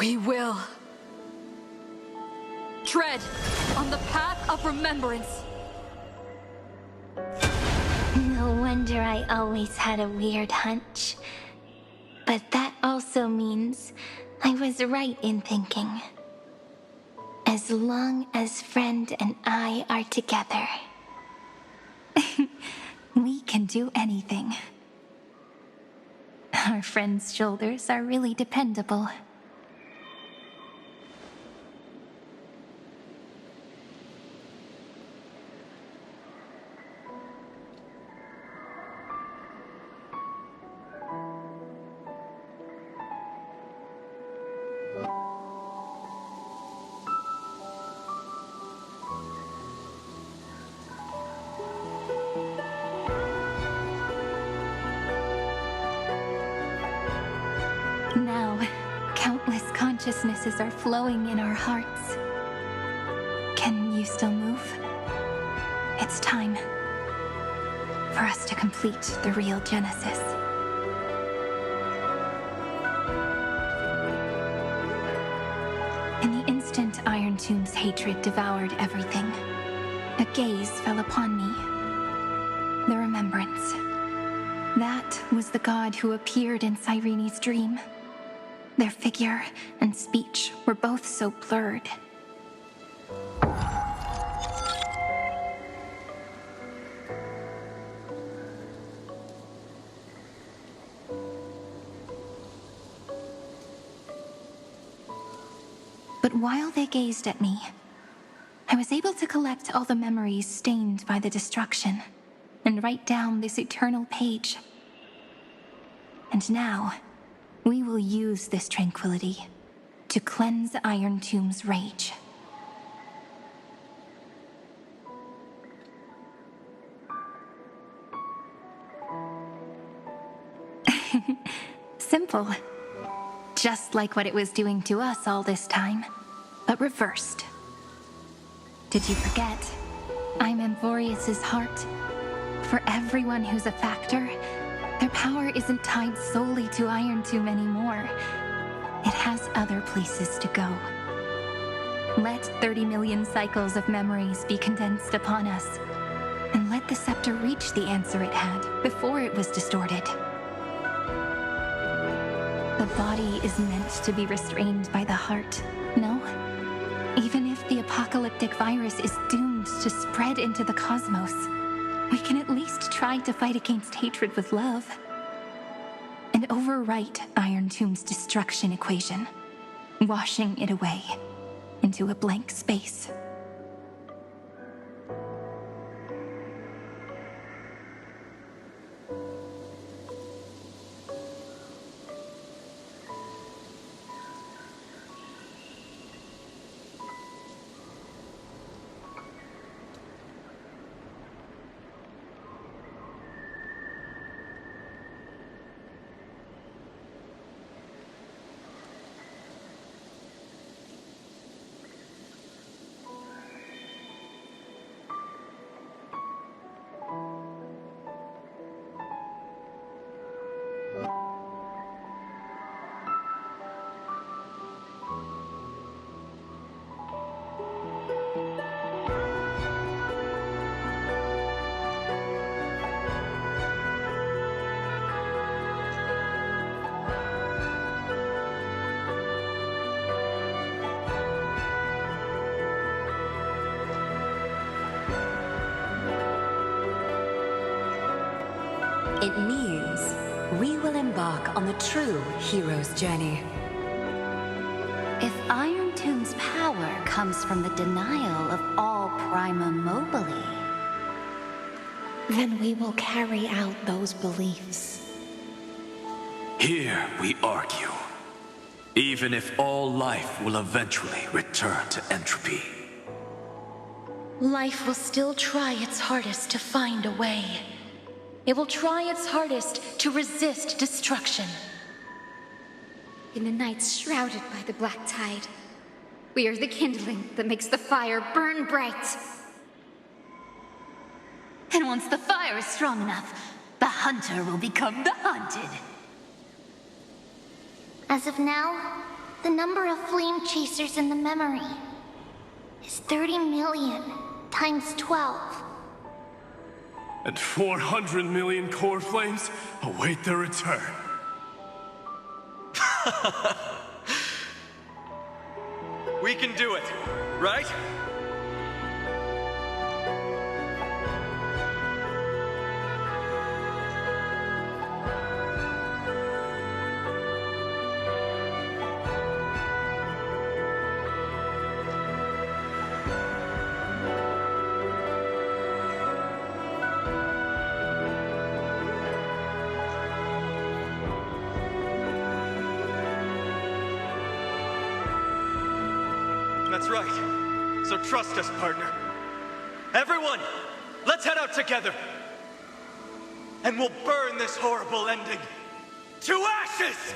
We will tread on the path of remembrance. No wonder I always had a weird hunch. But that also means I was right in thinking. As long as Friend and I are together, we can do anything. Our friend's shoulders are really dependable. Now, countless consciousnesses are flowing in our hearts. Can you still move? It's time for us to complete the real Genesis. In the instant Iron Tomb's hatred devoured everything, a gaze fell upon me. The Remembrance. That was the god who appeared in Cyrene's dream. Their figure and speech were both so blurred. But while they gazed at me, I was able to collect all the memories stained by the destruction and write down this eternal page. And now, we will use this tranquility to cleanse Iron Tomb's rage. Simple. Just like what it was doing to us all this time, but reversed. Did you forget? I'm Amphoreus' heart. For everyone who's a factor, their power isn't tied solely to Iron Tomb anymore. It has other places to go. Let 30 million cycles of memories be condensed upon us, and let the scepter reach the answer it had before it was distorted. The body is meant to be restrained by the heart, no? Even if the apocalyptic virus is doomed to spread into the cosmos, we can at least try to fight against hatred with love. And overwrite Iron Tomb's destruction equation, washing it away into a blank space. It means we will embark on the true hero's journey. If Iron Tomb's power comes from the denial of all prima mobile, Then we will carry out those beliefs. Here we argue. Even if all life will eventually return to entropy. Life will still try its hardest to find a way. It will try its hardest to resist destruction. In the nights shrouded by the black tide, we are the kindling that makes the fire burn bright. and once the fire is strong enough, the hunter will become the hunted. As of now, The number of flame chasers in the memory is 30 million times 12. And 400 million core flames await their return. We can do it, right? That's right. So trust us, partner. Everyone, let's head out together. And we'll burn this horrible ending to ashes!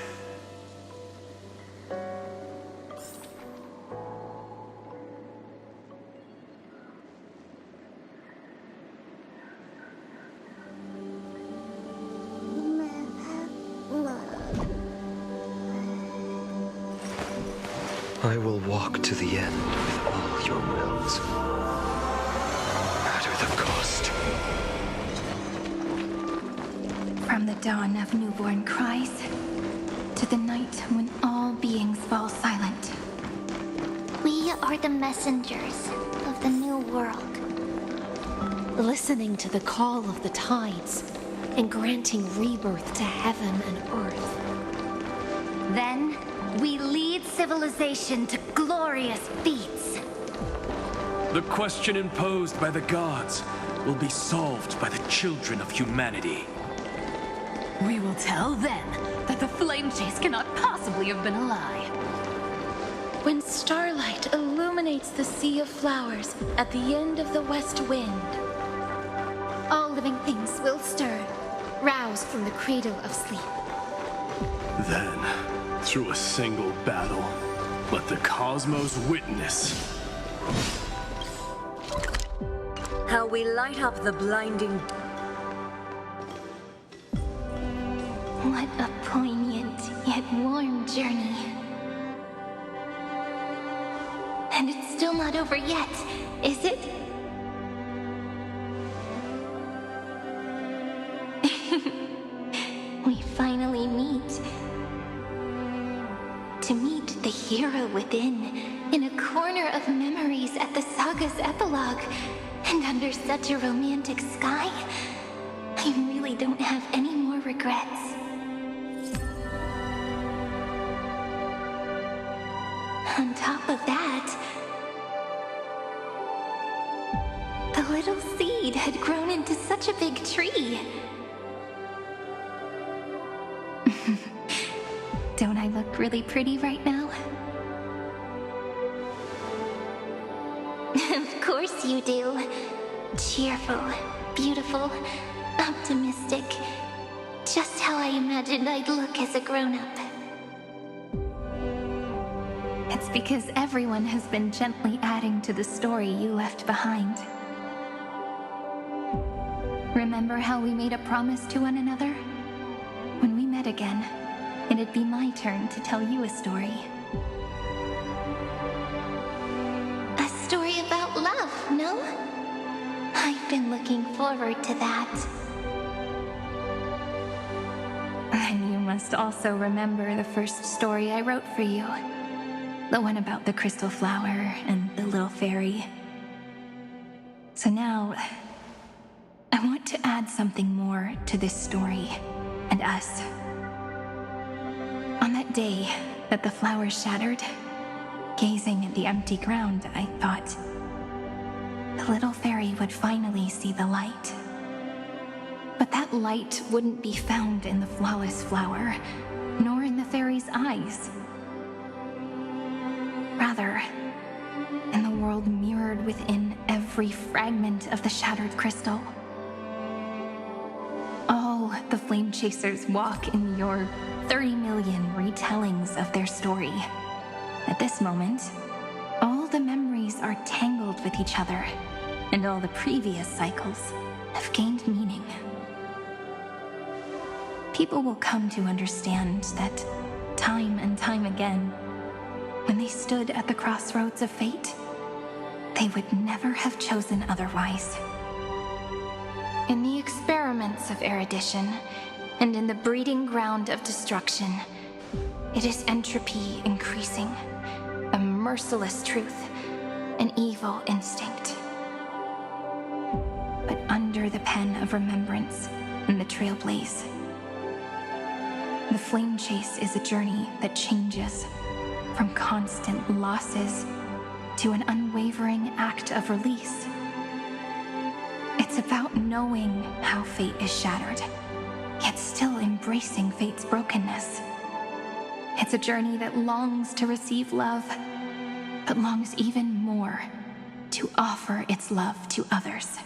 I will walk to the end with all your wills. Matter the cost. From the dawn of newborn cries, to the night when all beings fall silent. We are the messengers of the new world. Listening to the call of the tides and granting rebirth to heaven and earth. Then, we lead civilization to glorious feats. The question imposed by the gods will be solved by the children of humanity. We will tell them that the flame chase cannot possibly have been a lie. When starlight illuminates the sea of flowers at the end of the west wind, All living things will stir, roused from the cradle of sleep. Then, through a single battle, let the cosmos witness. How we light up the blinding. What a poignant yet warm journey. And it's still not over yet, is it? We finally meet. To meet the hero within, in a corner of memories at the saga's epilogue, and under such a romantic sky, I really don't have any more regrets. On top of that, the little seed had grown into such a big tree. Don't I look really pretty right now? Of course you do. Cheerful, beautiful, optimistic. Just how I imagined I'd look as a grown-up. It's because everyone has been gently adding to the story you left behind. Remember how we made a promise to one another? When we met again, it'd be my turn to tell you a story. A story about love, no? I've been looking forward to that. And you must also remember the first story I wrote for you. The one about the crystal flower and the little fairy. So now, I want to add something more to this story and us. On that day that the flowers shattered, gazing at the empty ground, I thought the little fairy would finally see the light. But that light wouldn't be found in the flawless flower, nor in the fairy's eyes. Rather, in the world mirrored within every fragment of the shattered crystal. All the flame chasers walk in your 30 million retellings of their story. At this moment, all the memories are tangled with each other, and all the previous cycles have gained meaning. People will come to understand that time and time again, when they stood at the crossroads of fate, they would never have chosen otherwise. In the experiments of erudition, and in the breeding ground of destruction, it is entropy increasing, a merciless truth, an evil instinct. But under the pen of remembrance and the Trailblaze, the flame chase is a journey that changes from constant losses to an unwavering act of release. It's about knowing how fate is shattered, yet still embracing fate's brokenness. It's a journey that longs to receive love, but longs even more to offer its love to others.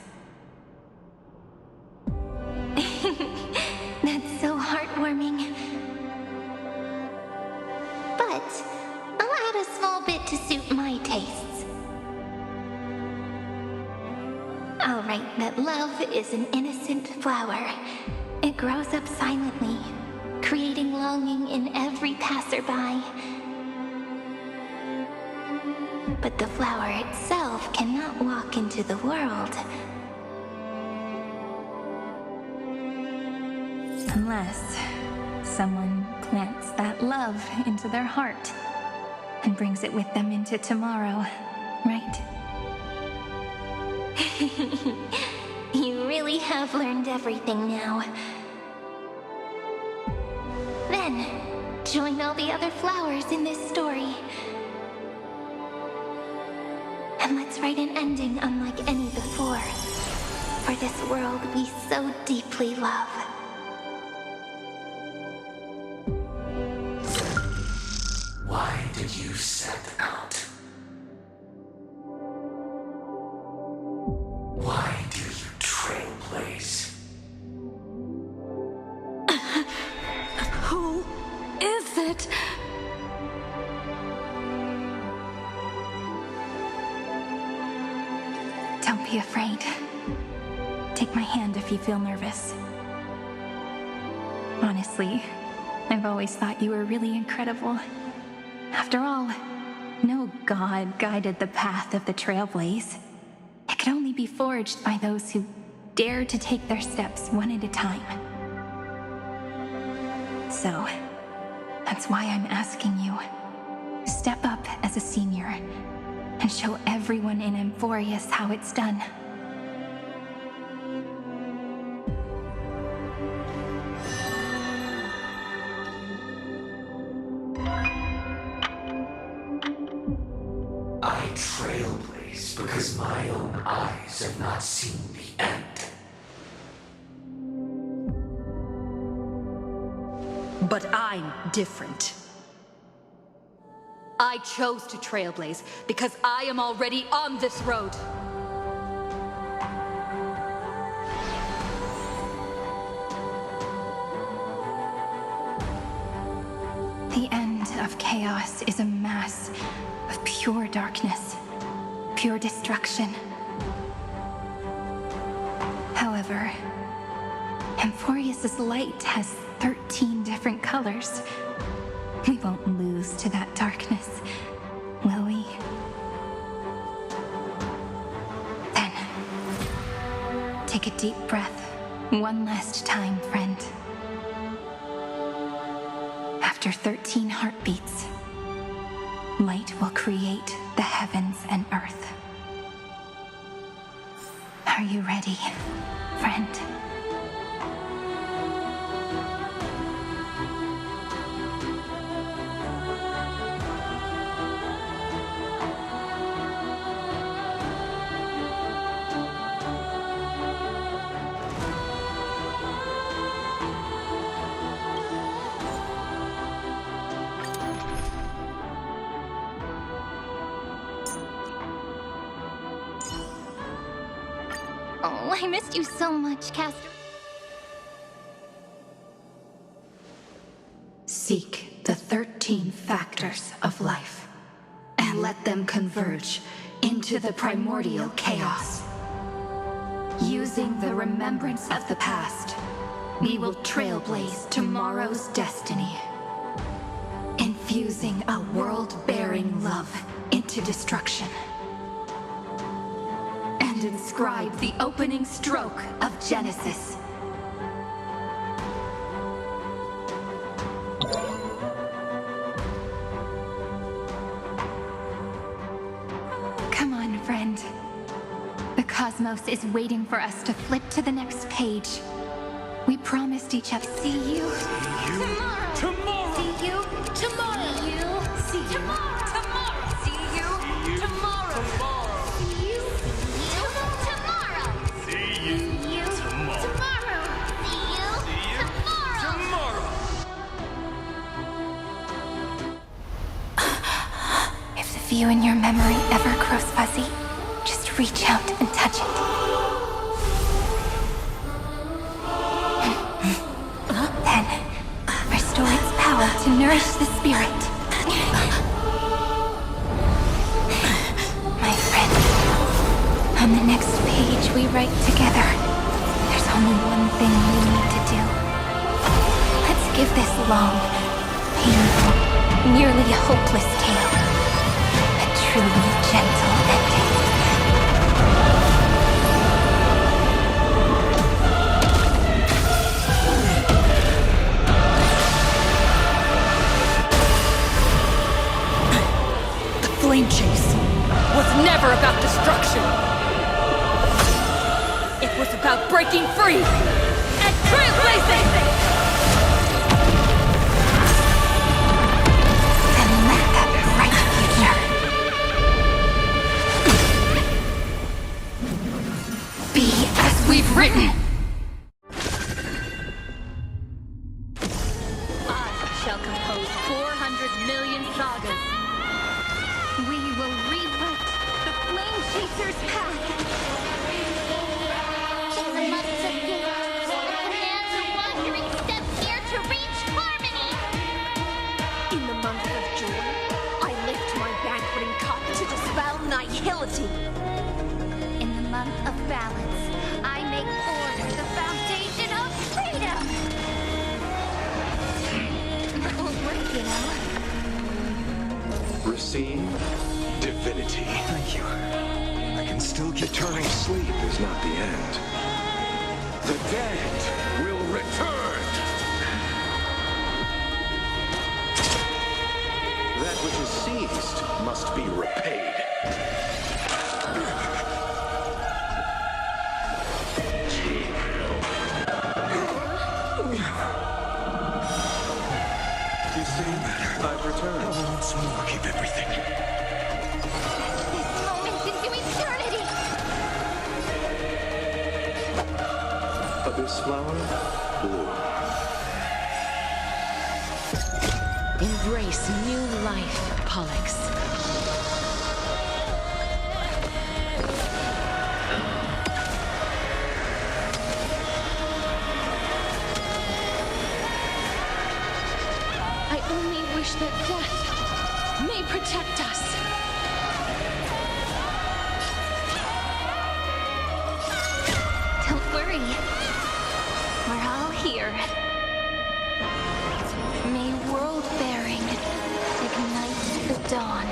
That's so heartwarming. But I'll add a small bit to suit my tastes. I'll write that love is an innocent flower. It grows up silently, creating longing in every passerby. But the flower itself cannot walk into the world. Unless someone plants that love into their heart and brings it with them into tomorrow, right? You really have learned everything now. Then, join all the other flowers in this story. And let's write an ending unlike any before, for this world we so deeply love. Why did you set out? Why do you trailblaze? Who is it? Don't be afraid. Take my hand if you feel nervous. Honestly, I've always thought you were really incredible. After all, no god guided the path of the Trailblaze. It could only be forged by those who dare to take their steps one at a time. So, that's why I'm asking you. Step up as a senior and show everyone in Amphoreus how it's done. I trailblaze because my own eyes have not seen the end. But I'm different. I chose to trailblaze because I am already on this road. The end of chaos is a mass of pure darkness, pure destruction. However, Amphoreus' light has 13 different colors. We won't lose to that darkness, will we? Then, take a deep breath one last time, friend. After 13 heartbeats, light will create the heavens and earth. Are you ready, friend? Oh, I missed you so much, Castor. Seek the 13 factors of life, and let them converge into the primordial chaos. Using the remembrance of the past, we will trailblaze tomorrow's destiny. In infusing a world-bearing love into destruction. And inscribe the opening stroke of Genesis. Come on, friend. The cosmos is waiting for us to flip to the next page. We promised each other. See you tomorrow. See you tomorrow. See you tomorrow. See you tomorrow. See you tomorrow. See you tomorrow. See you tomorrow. If the view in your memory ever grows fuzzy, just reach out and touch it. Then, restore its power to nourish the spirit. My friend, on the next page we write together, there's only one thing we need to do. Let's give this long, painful, nearly hopeless tale a truly gentle ending. Flame chase was never about destruction. It was about breaking free and trailblazing! And let that bright future be as we've written. I shall compose 400 million sagas. We will rewrite the Flame Chaser's path. In the months of years, the commands of wandering step here to reach harmony. In the month of joy, I lift my banqueting cup to dispel nihility. In the month of balance, I make order the foundation of freedom. It'll work, you know. Receive divinity. Thank you. I can still get eternal sleep is not the end. The dead will return. That which is seized must be repaid. You see, I've returned. Once more, keep everything. This moment into eternity. Abyss flower, blue. Embrace new life, Pollux. I only wish that death may protect us. Don't worry. We're all here. May world-bearing ignite the dawn.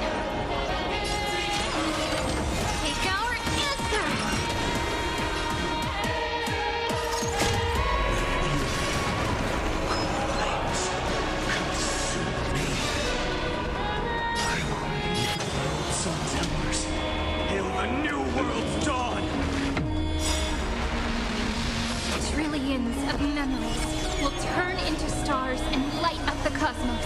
Take our answer. Sun's embers. Hail the new world's dawn! Trillions of memories will turn into stars and light up the cosmos.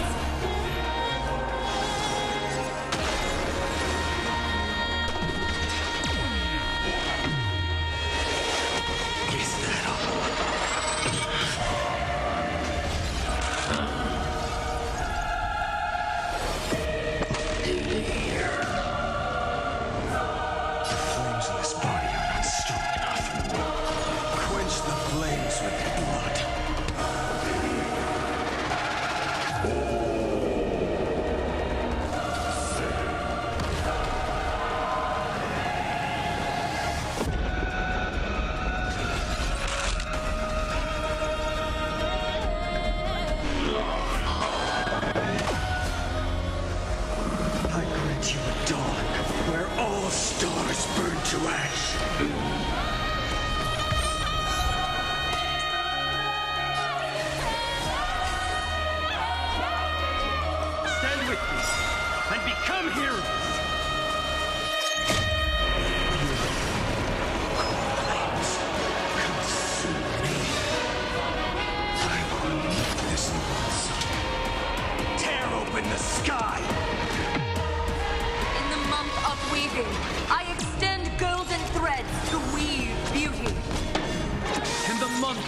Is that all? The flames in this body are not strong enough. Quench the flames with blood.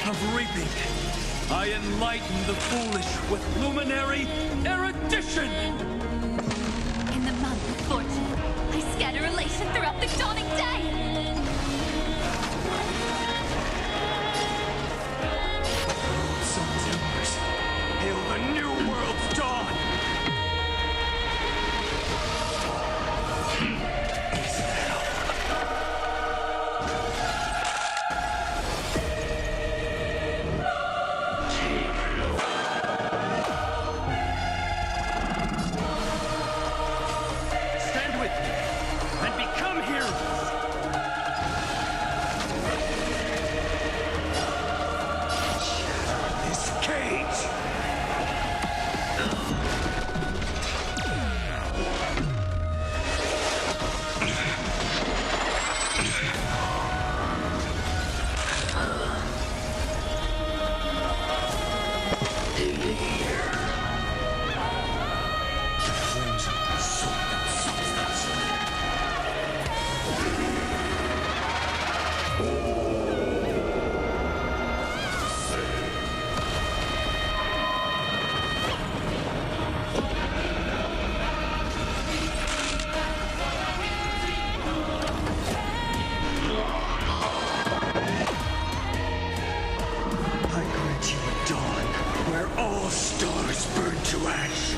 of reaping, I enlighten the foolish with luminary erudition! In the month of fortune, I scatter elation throughout the dawning day! Sun's embers, hail the new world's dawn! Stand with me and become heroes! This cage! I grant you a dawn where all stars burn to ash.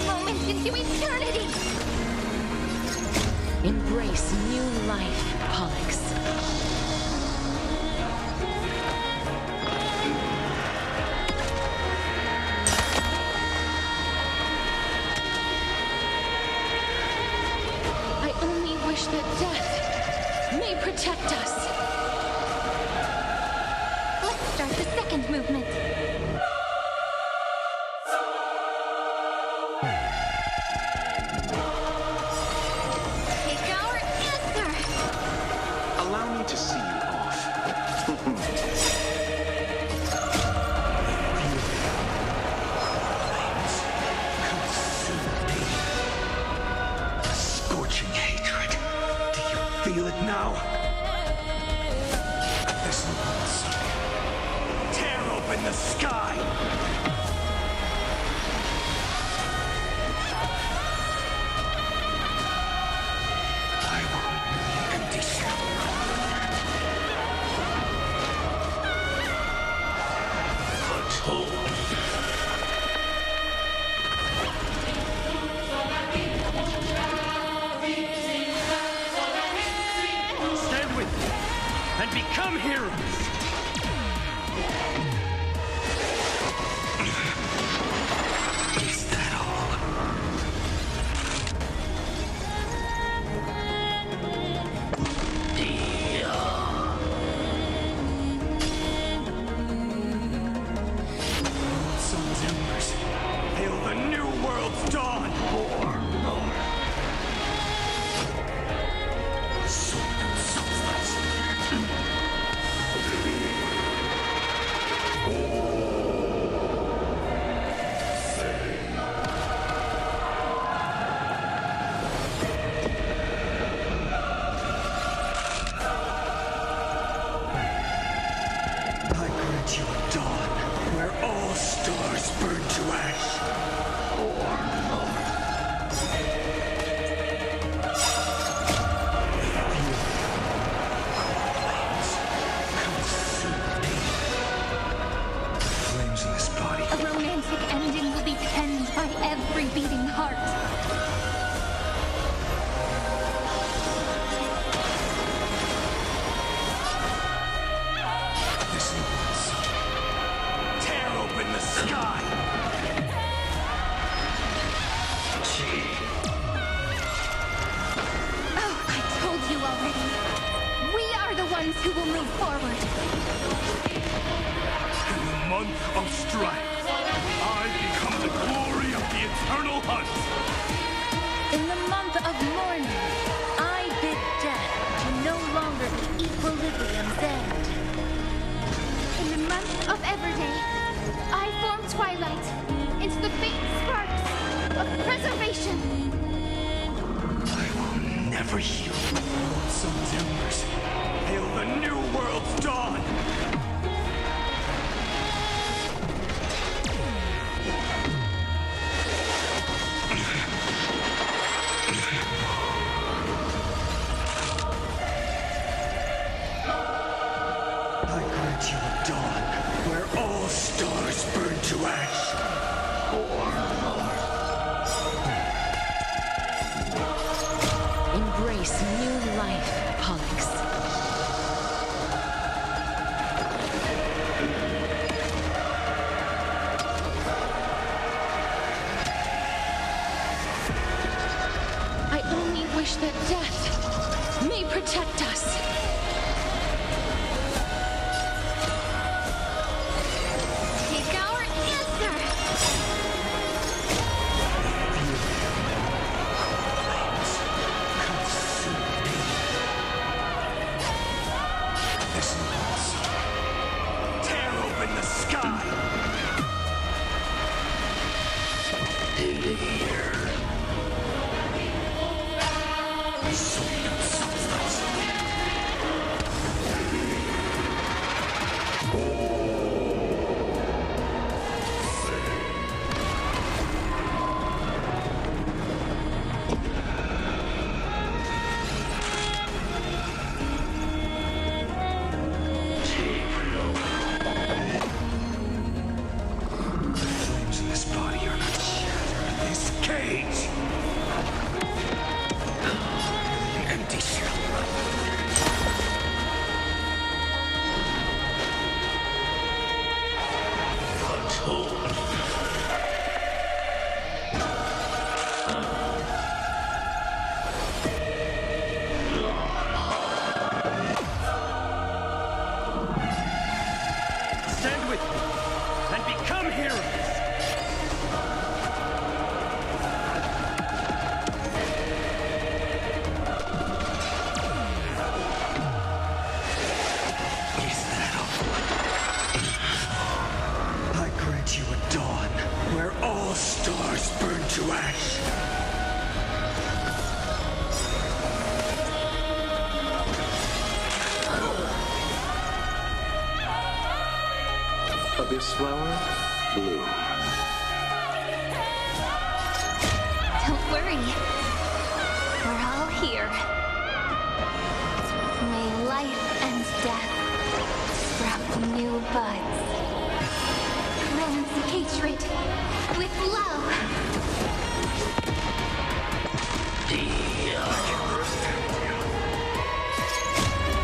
Moment into eternity! Embrace new life, Pollux. I only wish that death may protect us. Let's start the second movement. Take our answer! Allow me to see you off. Scorching hatred. Do you feel it now? This once. Tear open the sky! I won't be conditional. Stand with me and become heroes! Is that all? Sun's embers, hail the new world's dawn! I grant you a dawn where all stars burn to ash. Flames in this body. A romantic ending will be penned by every beating heart. This once. Tear open the sky! Oh, I told you already. We are the ones who will move forward. In the month of strife, I become the glory of the eternal hunt. In the month of mourning, I bid death to no longer be equilibrium's end. In the month of Everday, I form twilight into the faint sparks of preservation. I will for you. Old sun's embers. Hail the new world's dawn! I grant you a dawn where all stars burn to ash. Embrace new life, Pollux. I only wish that death may protect us. Take our answer! This once. Tear open the sky! Stand with me and become heroes! Is that all? I grant you a dawn where all stars burn to ash. Abyss flower, bloom. Don't worry. We're all here. May life and death sprout new buds. Cleanse hatred with love.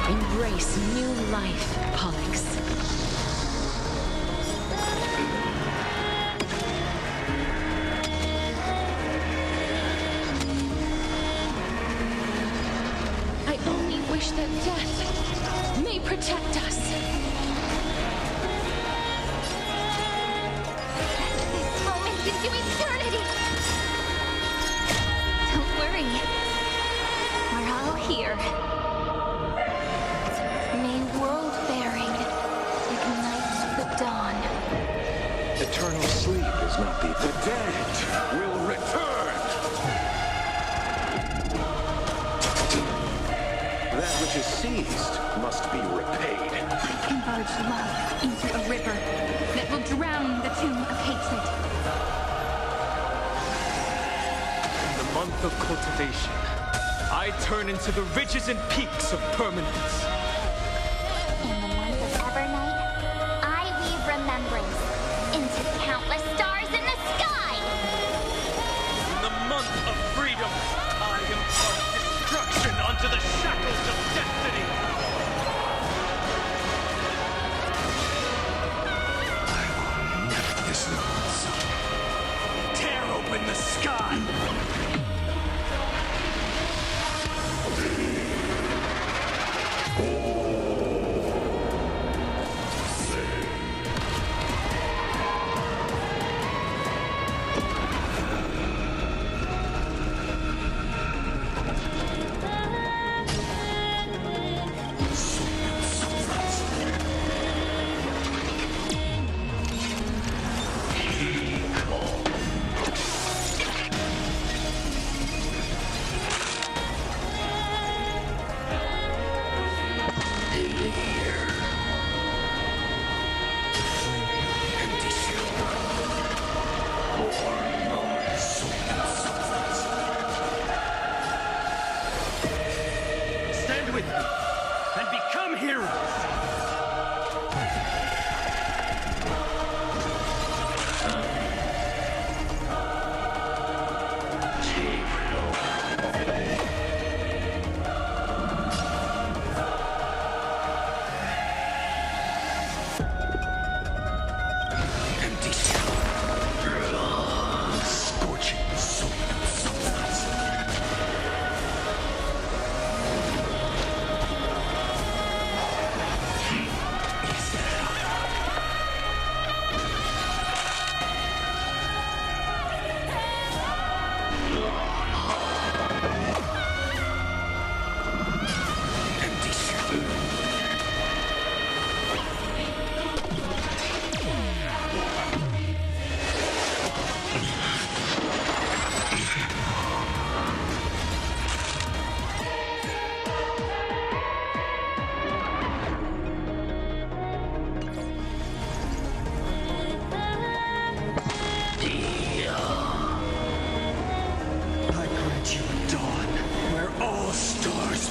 Embrace new life, Pollux. I only wish that death may protect us. This moment into eternity. Don't worry. We're all here. May world-bearing ignite the dawn. Eternal sleep is not the dead will return. That which is seized must be repaid. I converge love into a river that will drown the tomb of hatred. In the month of cultivation, I turn into the ridges and peaks of permanence. In the month of Evernight, I weave remembrance into countless stars in the sky. In the month of freedom, I impart destruction onto the shackles of destiny. I will never this once. Tear open the sky!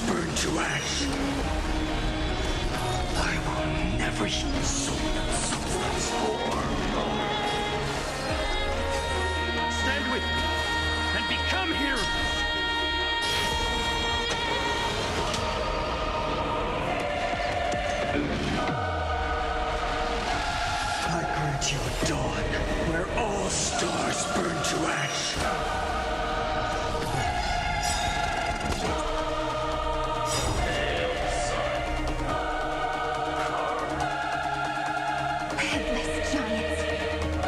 burn to ash. I will never eat substance more. Stand with me and become heroes! I grant you a dawn where all stars burn to ash. Headless giants.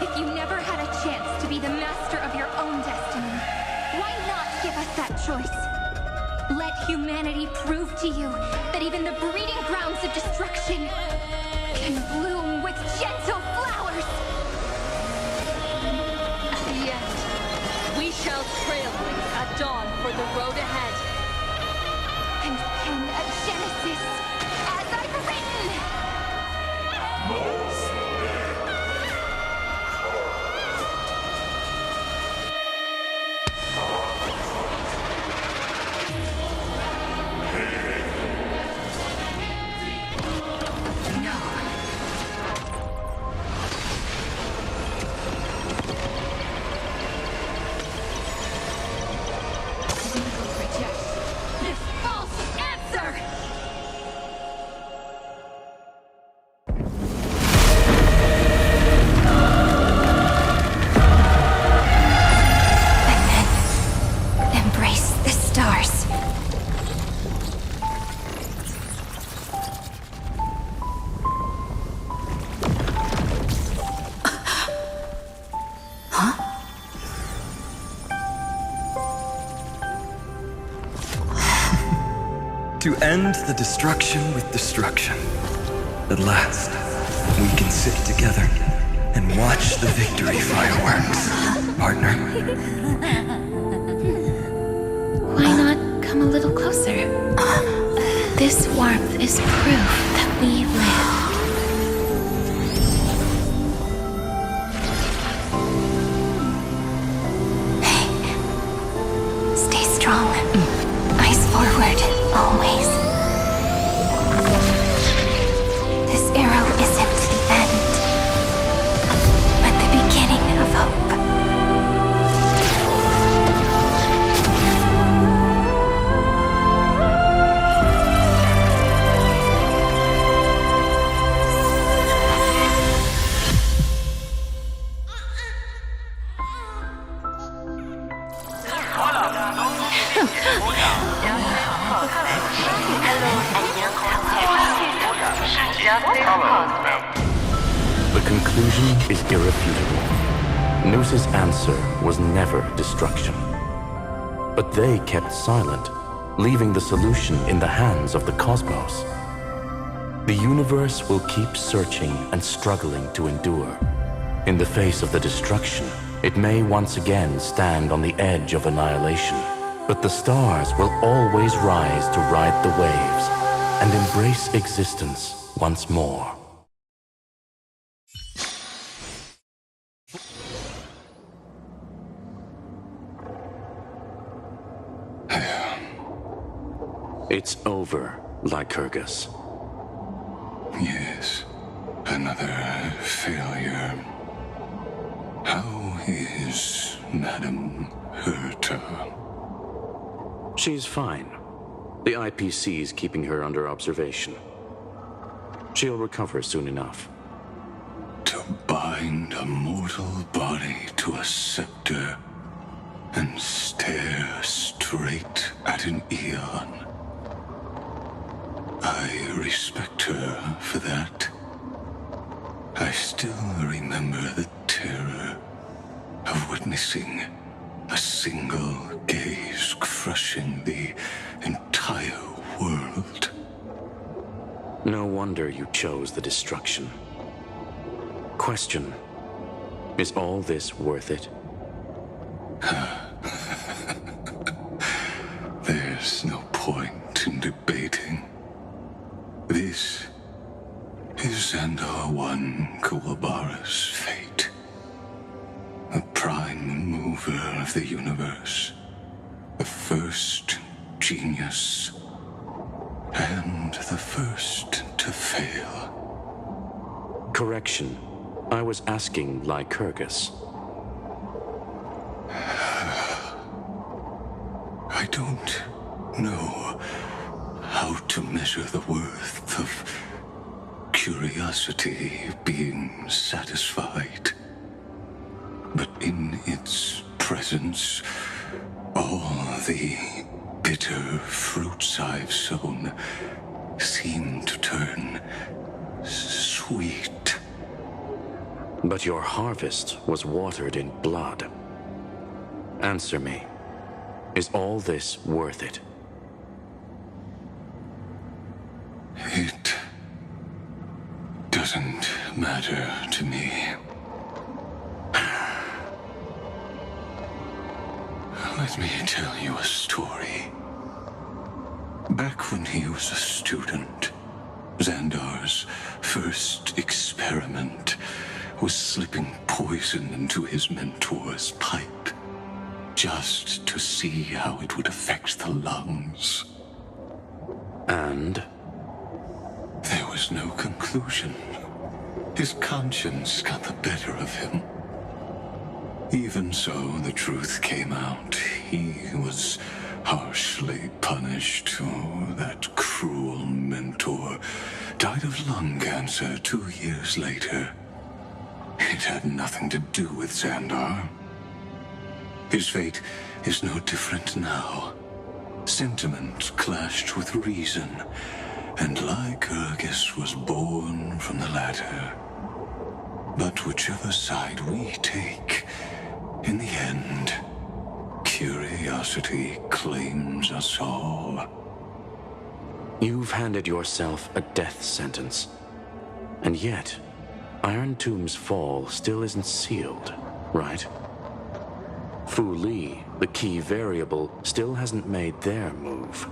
If you never had a chance to be the master of your own destiny, why not give us that choice? Let humanity prove to you that even the breeding grounds of destruction can bloom with gentle flowers. At the end, we shall trailblaze at dawn for the road ahead. And pen a genesis as I've written. To end the destruction with destruction. At last, we can sit together and watch the victory fireworks, partner. Why not come a little closer? This warmth is proof that we live. Hey, stay strong. Eyes forward, always. This arrow isn't the end, but the beginning of hope. The conclusion is irrefutable. Noos's answer was never destruction. But they kept silent, leaving the solution in the hands of the cosmos. The universe will keep searching and struggling to endure. In the face of the destruction, it may once again stand on the edge of annihilation. But the stars will always rise to ride the waves and embrace existence once more. It's over, Lycurgus. Yes, another failure. How is Madame Herta? She's fine. The IPC's keeping her under observation. She'll recover soon enough. To bind a mortal body to a scepter and stare straight at an eon. I respect her for that. I still remember the terror of witnessing a single gaze crushing the entire world. No wonder you chose the destruction. Question: is all this worth it? There's no point in debating. This is Xandar One Kuwabara's fate. The prime mover of the universe. The first genius the first to fail. Correction. I was asking Lycurgus. I don't know how to measure the worth of curiosity being satisfied. But in its presence, all the bitter fruits I've sown seem to turn sweet. But your harvest was watered in blood. Answer me. Is all this worth it? It doesn't matter to me. Let me tell you a story. Back when he was a student, Xandar's first experiment was slipping poison into his mentor's pipe, just to see how it would affect the lungs. And? There was no conclusion. His conscience got the better of him. Even so, the truth came out. He was harshly punished. Oh, that cruel mentor died of lung cancer 2 years later. It had nothing to do with Xandar. His fate is no different now. Sentiment clashed with reason, and Lycurgus was born from the latter. But whichever side we take, in the end, curiosity claims us all. You've handed yourself a death sentence. And yet, Iron Tomb's fall still isn't sealed, right? Fu Li, the key variable, still hasn't made their move.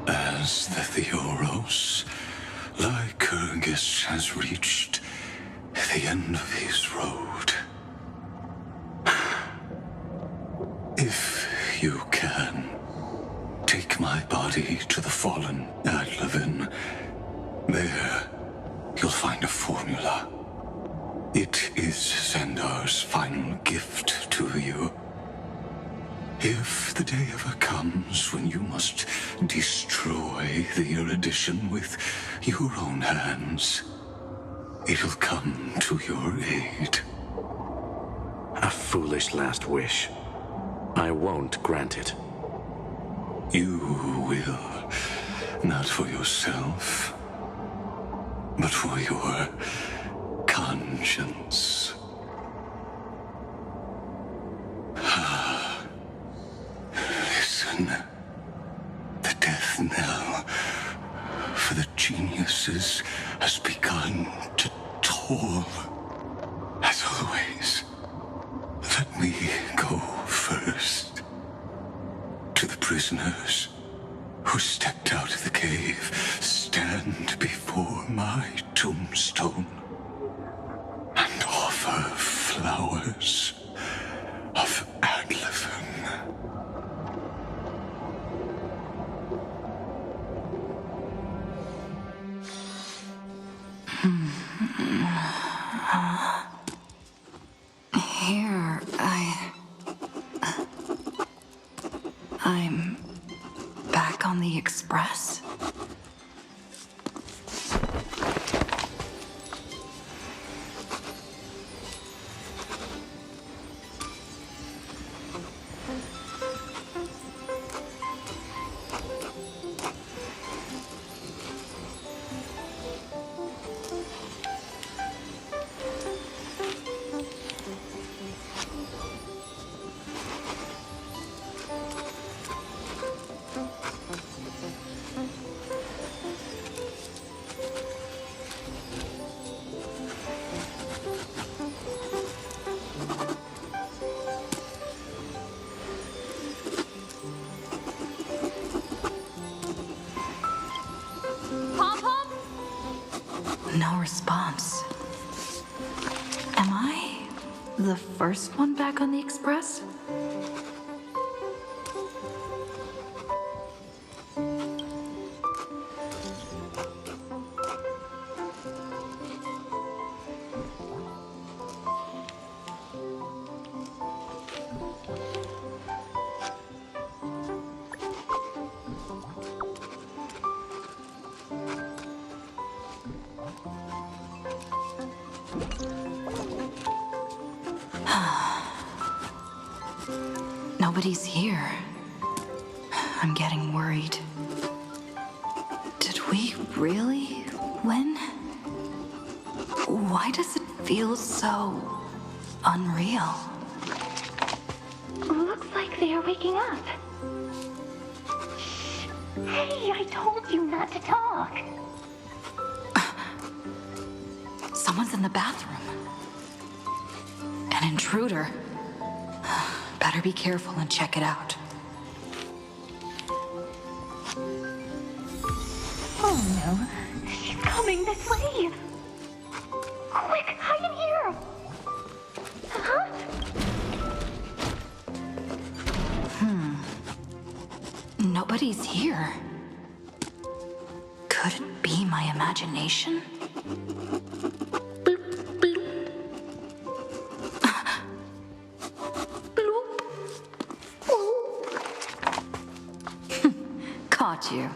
As the Theoros, Lycurgus has reached the end of his road. If you can, take my body to the fallen Adlevin. There, you'll find a formula. It is Xandar's final gift to you. If the day ever comes when you must destroy the erudition with your own hands, it'll come to your aid. A foolish last wish. I won't grant it. You will, not for yourself, but for your conscience. Listen, the death knell for the geniuses has begun to toll. As always, let me go first. To the prisoners who stepped out of the cave, stand before my tombstone and offer flowers of Adlevin. Here, I'm back on the Express. No response. Am I the first one back on the Express? Nobody's here. I'm getting worried. Did we really win? Why does it feel so unreal? Looks like they are waking up. Hey, I told you not to talk. Someone's in the bathroom. An intruder. Better be careful and check it out. Oh no, she's coming this way. Quick, hide in here. Huh? Nobody's here. Could it be my imagination? Caught you.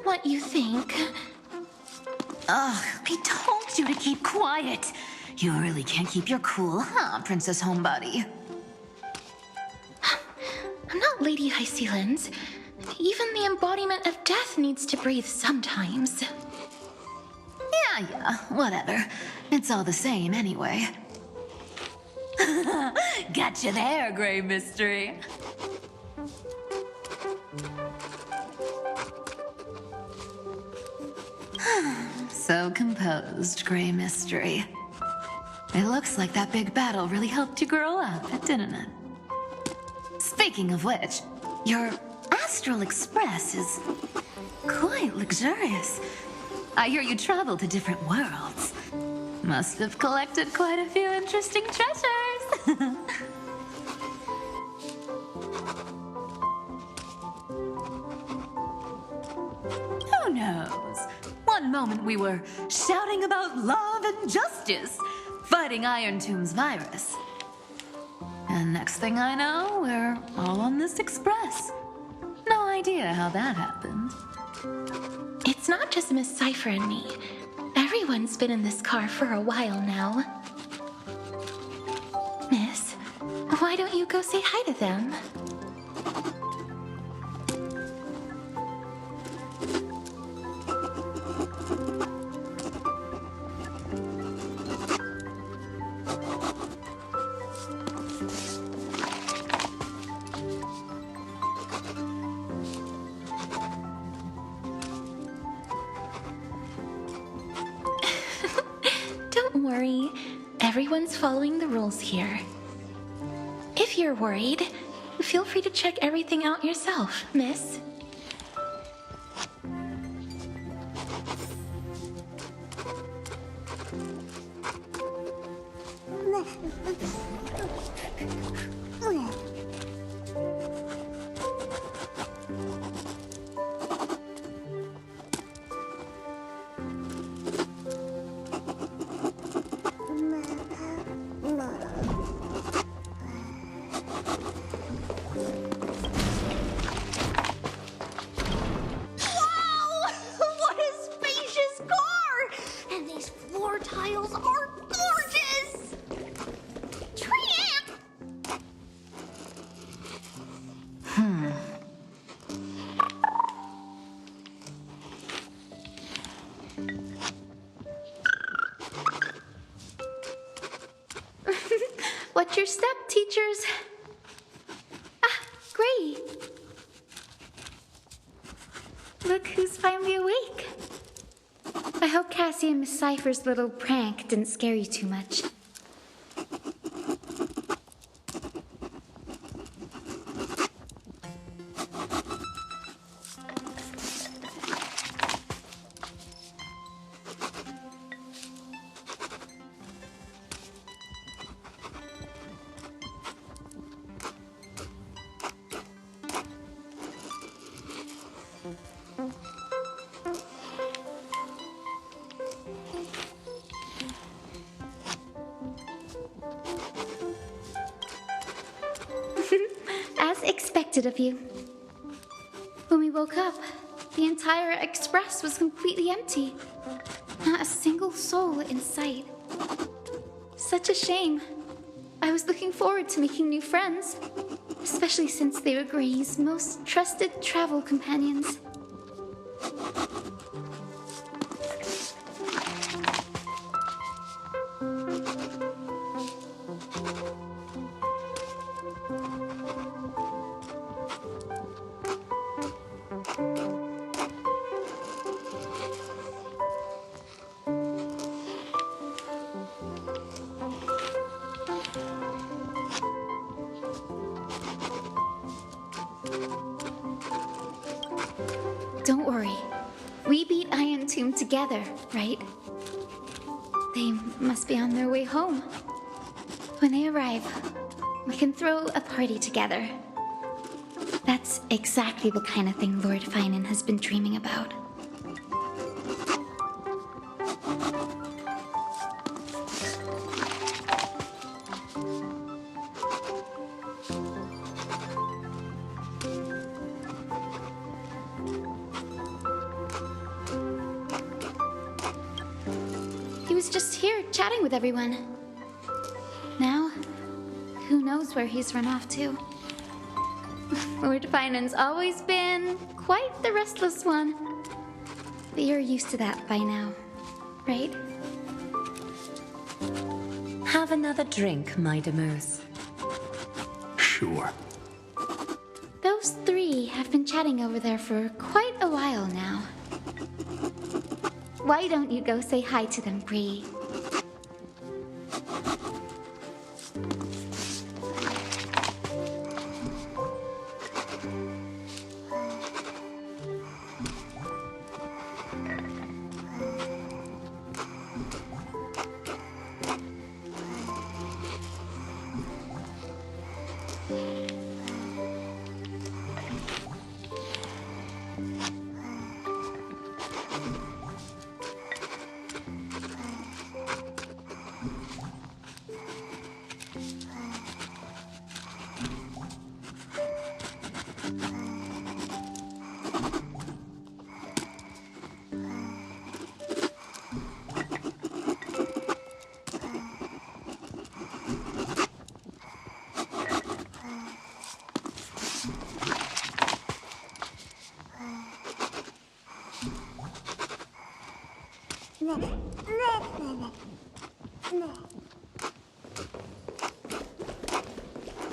What you think? Ugh, I told you to keep quiet. You really can't keep your cool, huh, Princess Homebody? I'm not Lady Hycelands. Even the embodiment of death needs to breathe sometimes. Yeah, whatever. It's all the same anyway. Gotcha there, Grey Mystery. So composed, Grey Mystery. It looks like that big battle really helped you grow up, didn't it? Speaking of which, your Astral Express is quite luxurious. I hear you travel to different worlds. Must have collected quite a few interesting treasures. Who knows? One moment we were shouting about love and justice, fighting Iron Tomb's virus. And next thing I know, we're all on this express. No idea how that happened. It's not just Miss Cypher and me. Everyone's been in this car for a while now. Miss, why don't you go say hi to them? Don't worry. Everyone's following the rules here. If you're worried, feel free to check everything out yourself, miss. Look who's finally awake. I hope Cassie and Miss Cypher's little prank didn't scare you too much. As expected of you. When we woke up, the entire express was completely empty. Not a single soul in sight. Such a shame. I was looking forward to making new friends, especially since they were Gray's most trusted travel companions. Don't worry. We beat Iron Tomb together, right? They must be on their way home. When they arrive, we can throw a party together. That's exactly the kind of thing Lord Finan has been dreaming about. He was just here chatting with everyone. Now, who knows where he's run off to? Lord Finan's always been quite the restless one. But you're used to that by now, right? Have another drink, my Demus. Sure. Those three have been chatting over there for quite a while now. Why don't you go say hi to them, Bree?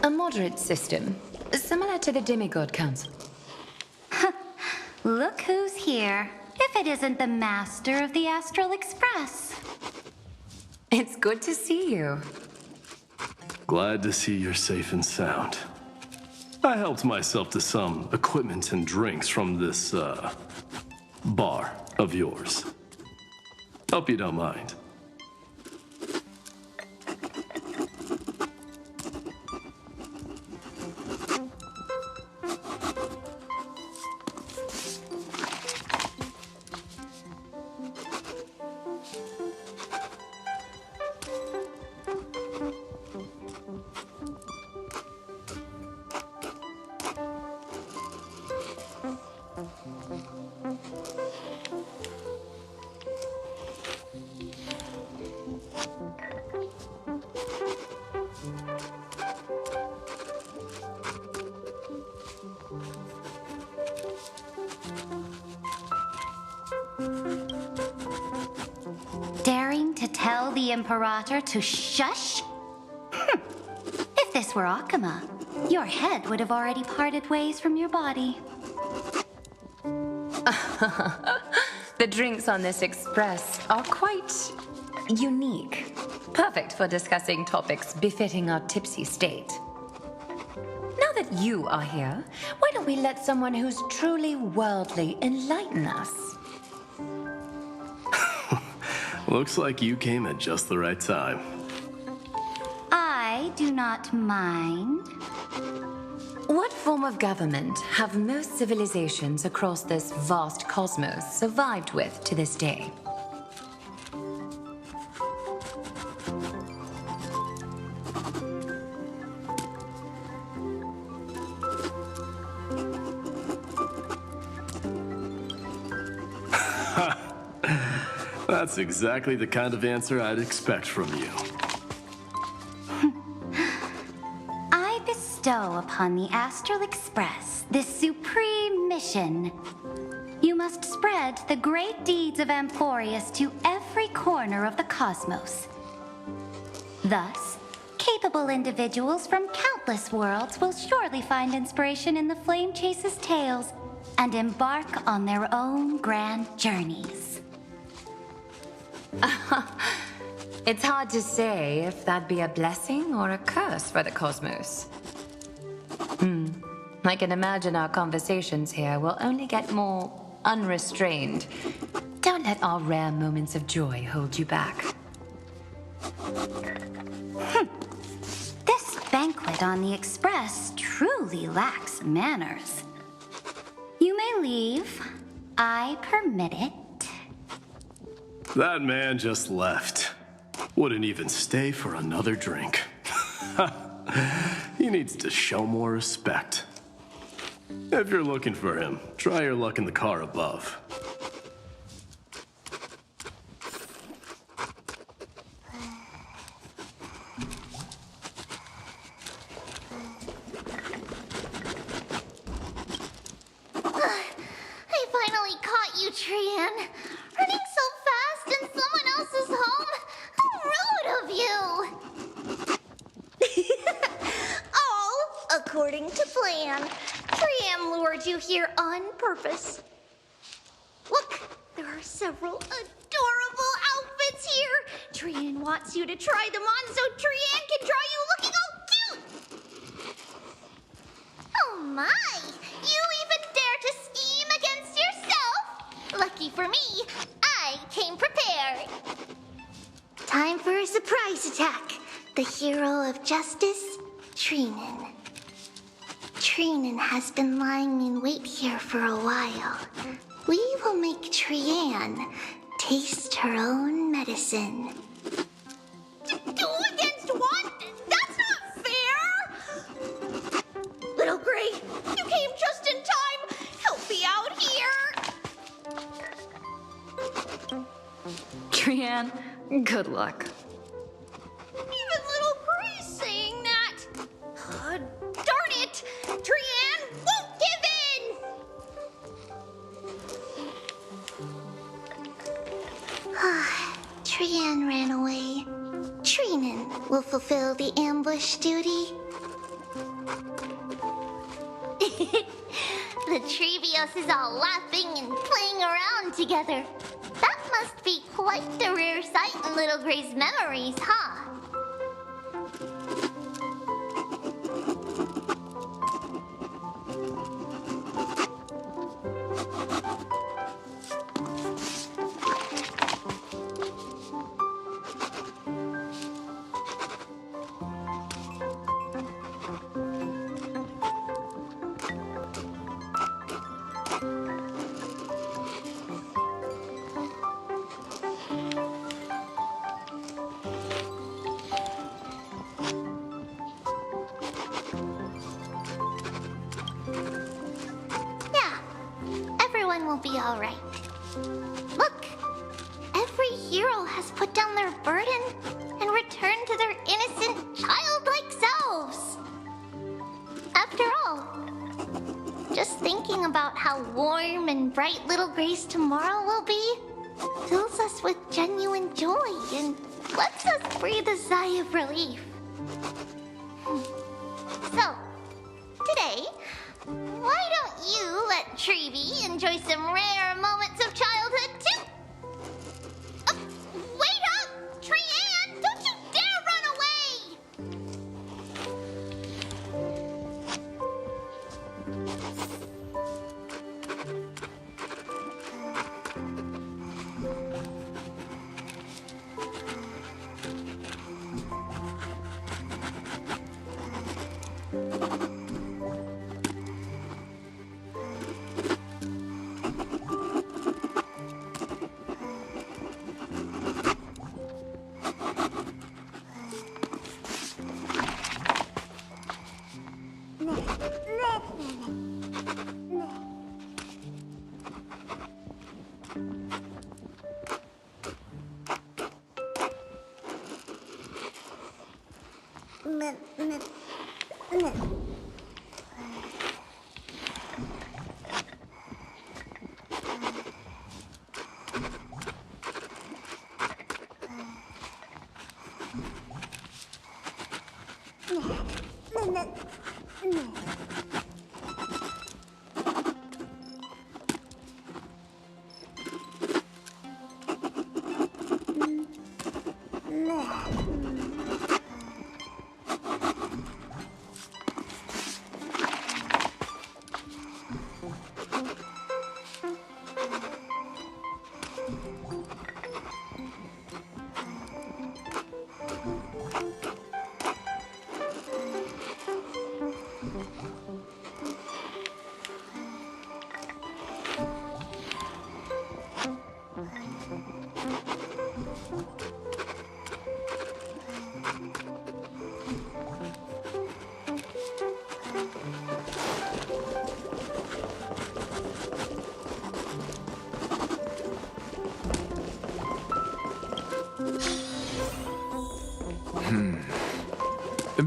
A moderate system, similar to the Demigod Council. Look who's here. If it isn't the master of the Astral Express. It's good to see you. Glad to see you're safe and sound. I helped myself to some equipment and drinks from this, bar of yours. Hope you don't mind. Daring to tell the Imperator to shush? If this were Akama, your head would have already parted ways from your body. The drinks on this express are quite unique. Perfect for discussing topics befitting our tipsy state. Now that you are here, why don't we let someone who's truly worldly enlighten us? Looks like you came at just the right time. I do not mind. What form of government have most civilizations across this vast cosmos survived with to this day? That's exactly the kind of answer I'd expect from you. I bestow upon the Astral Express this supreme mission. You must spread the great deeds of Amphoreus to every corner of the cosmos. Thus, capable individuals from countless worlds will surely find inspiration in the Flame Chase's tales and embark on their own grand journeys. It's hard to say if that'd be a blessing or a curse for the cosmos. I can imagine our conversations here will only get more unrestrained. Don't let our rare moments of joy hold you back. This banquet on the Express truly lacks manners. You may leave. I permit it. That man just left. Wouldn't even stay for another drink. He needs to show more respect. If you're looking for him, try your luck in the car above. I finally caught you, Cyrene. Running so fast in someone else's home? How rude of you! All according to plan. Cyrene lured you here on purpose. Look, there are several adorable outfits here. Cyrene wants you to try them on so Cyrene can draw you looking all cute. Oh my! You even dare to scheme against yourself? Lucky for me, I came prepared. Time for a surprise attack. The hero of justice, Cyrene. Cyrene has been lying in wait here for a while. We will make Cyrene taste her own medicine. Two against one? That's not fair! Little Gray, you came just in time. Help me out here. Cyrene, good luck. Even little Gray's saying that. Darn it! Cyrene won't give in! Cyrene ran away. Cyrene will fulfill the ambush duty. The Treevios is all laughing and playing around together. That must be quite a rare sight in Little Gray's memories, huh? Will be all right. Look, every hero has put down their burden and returned to their innocent, childlike selves. After all, just thinking about how warm and bright Little Gray's tomorrow will be fills us with genuine joy and lets us breathe a sigh of relief. So, today, why don't you let Treeby. Enjoy some rare moments of childhood, too. Wait up! Trianne, don't you dare run away!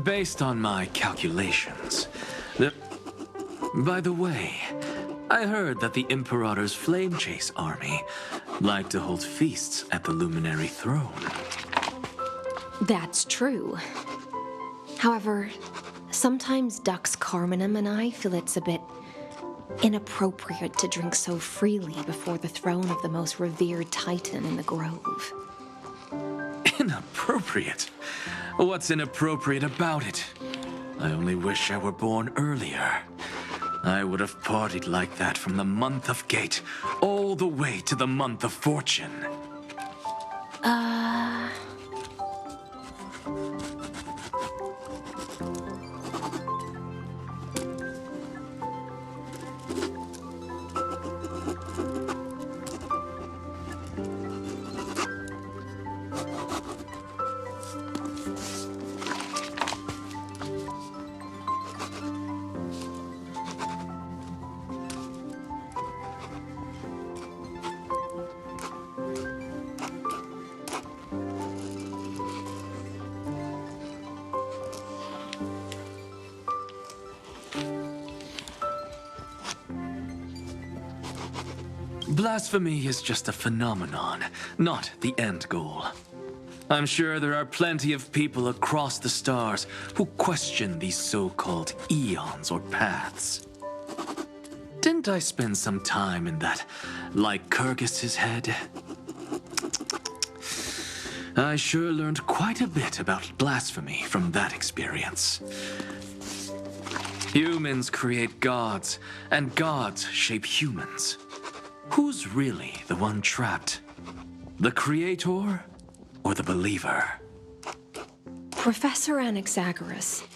Based on my calculations, by the way, I heard that the Imperator's Flame Chase army like to hold feasts at the Luminary Throne. That's true. However, sometimes Dux Carminum and I feel it's a bit inappropriate to drink so freely before the throne of the most revered Titan in the Grove. Inappropriate? What's inappropriate about it? I only wish I were born earlier. I would have partied like that from the month of Gate all the way to the month of Fortune. Blasphemy is just a phenomenon, not the end goal. I'm sure there are plenty of people across the stars who question these so-called eons or paths. Didn't I spend some time in that Lycurgus's head? I sure learned quite a bit about blasphemy from that experience. Humans create gods, and gods shape humans. Who's really the one trapped? The creator or the believer? Professor Anaxagoras,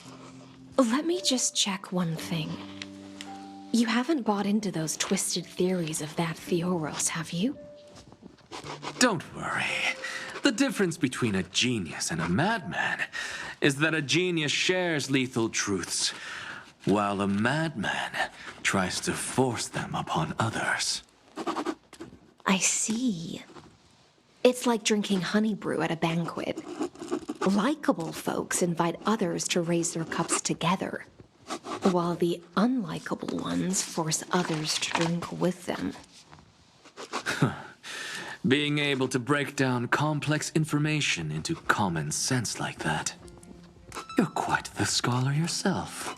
let me just check one thing. You haven't bought into those twisted theories of that Theoros, have you? Don't worry. The difference between a genius and a madman is that a genius shares lethal truths, while a madman tries to force them upon others. I see. It's like drinking honey brew at a banquet. Likeable folks invite others to raise their cups together, while the unlikable ones force others to drink with them. Being able to break down complex information into common sense like that. You're quite the scholar yourself.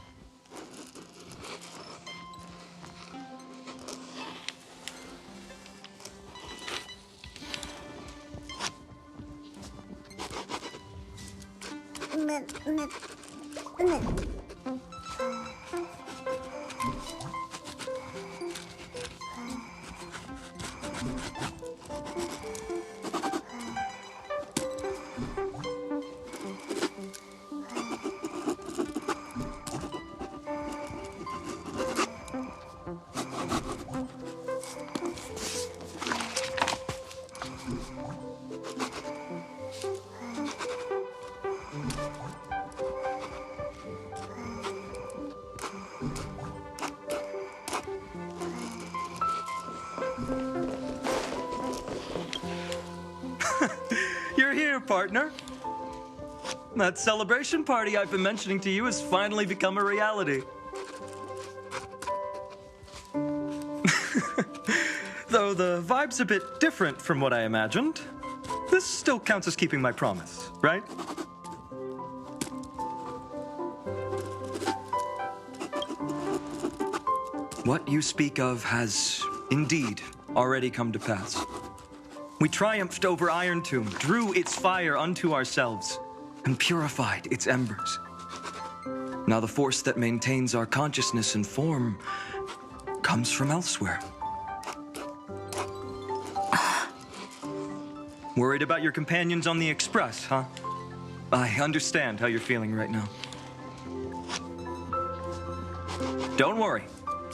You're here, partner. That celebration party I've been mentioning to you has finally become a reality. Though the vibe's a bit different from what I imagined, this still counts as keeping my promise, right? What you speak of has indeed already come to pass. We triumphed over Iron Tomb, drew its fire unto ourselves, and purified its embers. Now the force that maintains our consciousness and form comes from elsewhere. Worried about your companions on the Express, huh? I understand how you're feeling right now. Don't worry.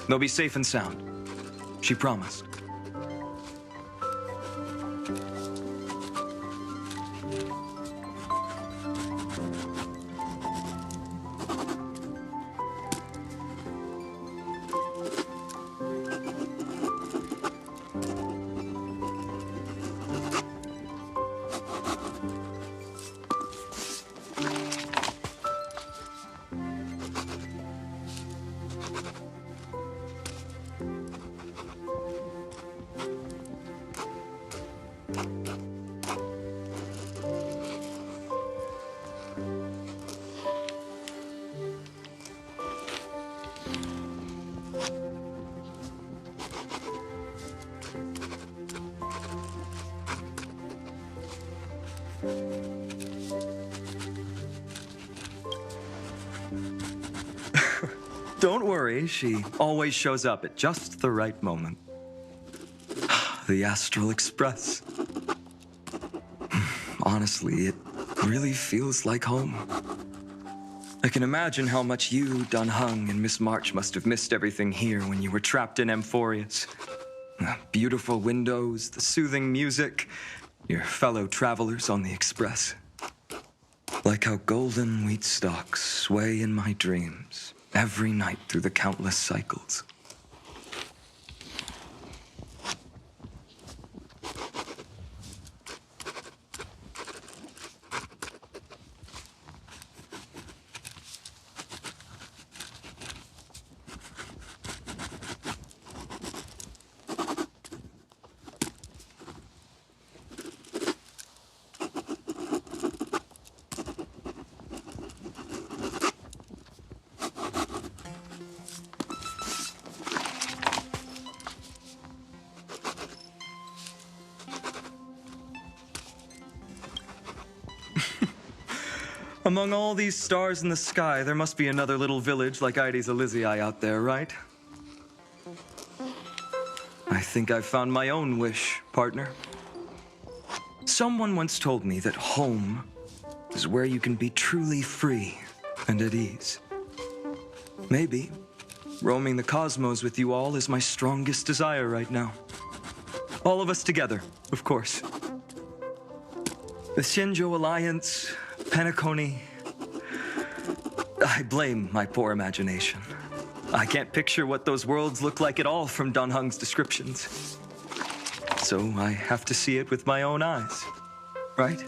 They'll be safe and sound. She promised. Don't worry, she always shows up at just the right moment. The Astral Express. Honestly, it really feels like home. I can imagine how much you, Dunhung, and Miss March must have missed everything here when you were trapped in Amphoreus. The beautiful windows, the soothing music, your fellow travelers on the Express. Like how golden wheat stalks sway in my dreams every night through the countless cycles. Among all these stars in the sky, there must be another little village like Ides Elysiae out there, right? I think I've found my own wish, partner. Someone once told me that home is where you can be truly free and at ease. Maybe roaming the cosmos with you all is my strongest desire right now. All of us together, of course. The Shinjo Alliance, Penacony. I blame my poor imagination. I can't picture what those worlds look like at all from Dunhung's descriptions. So I have to see it with my own eyes, right?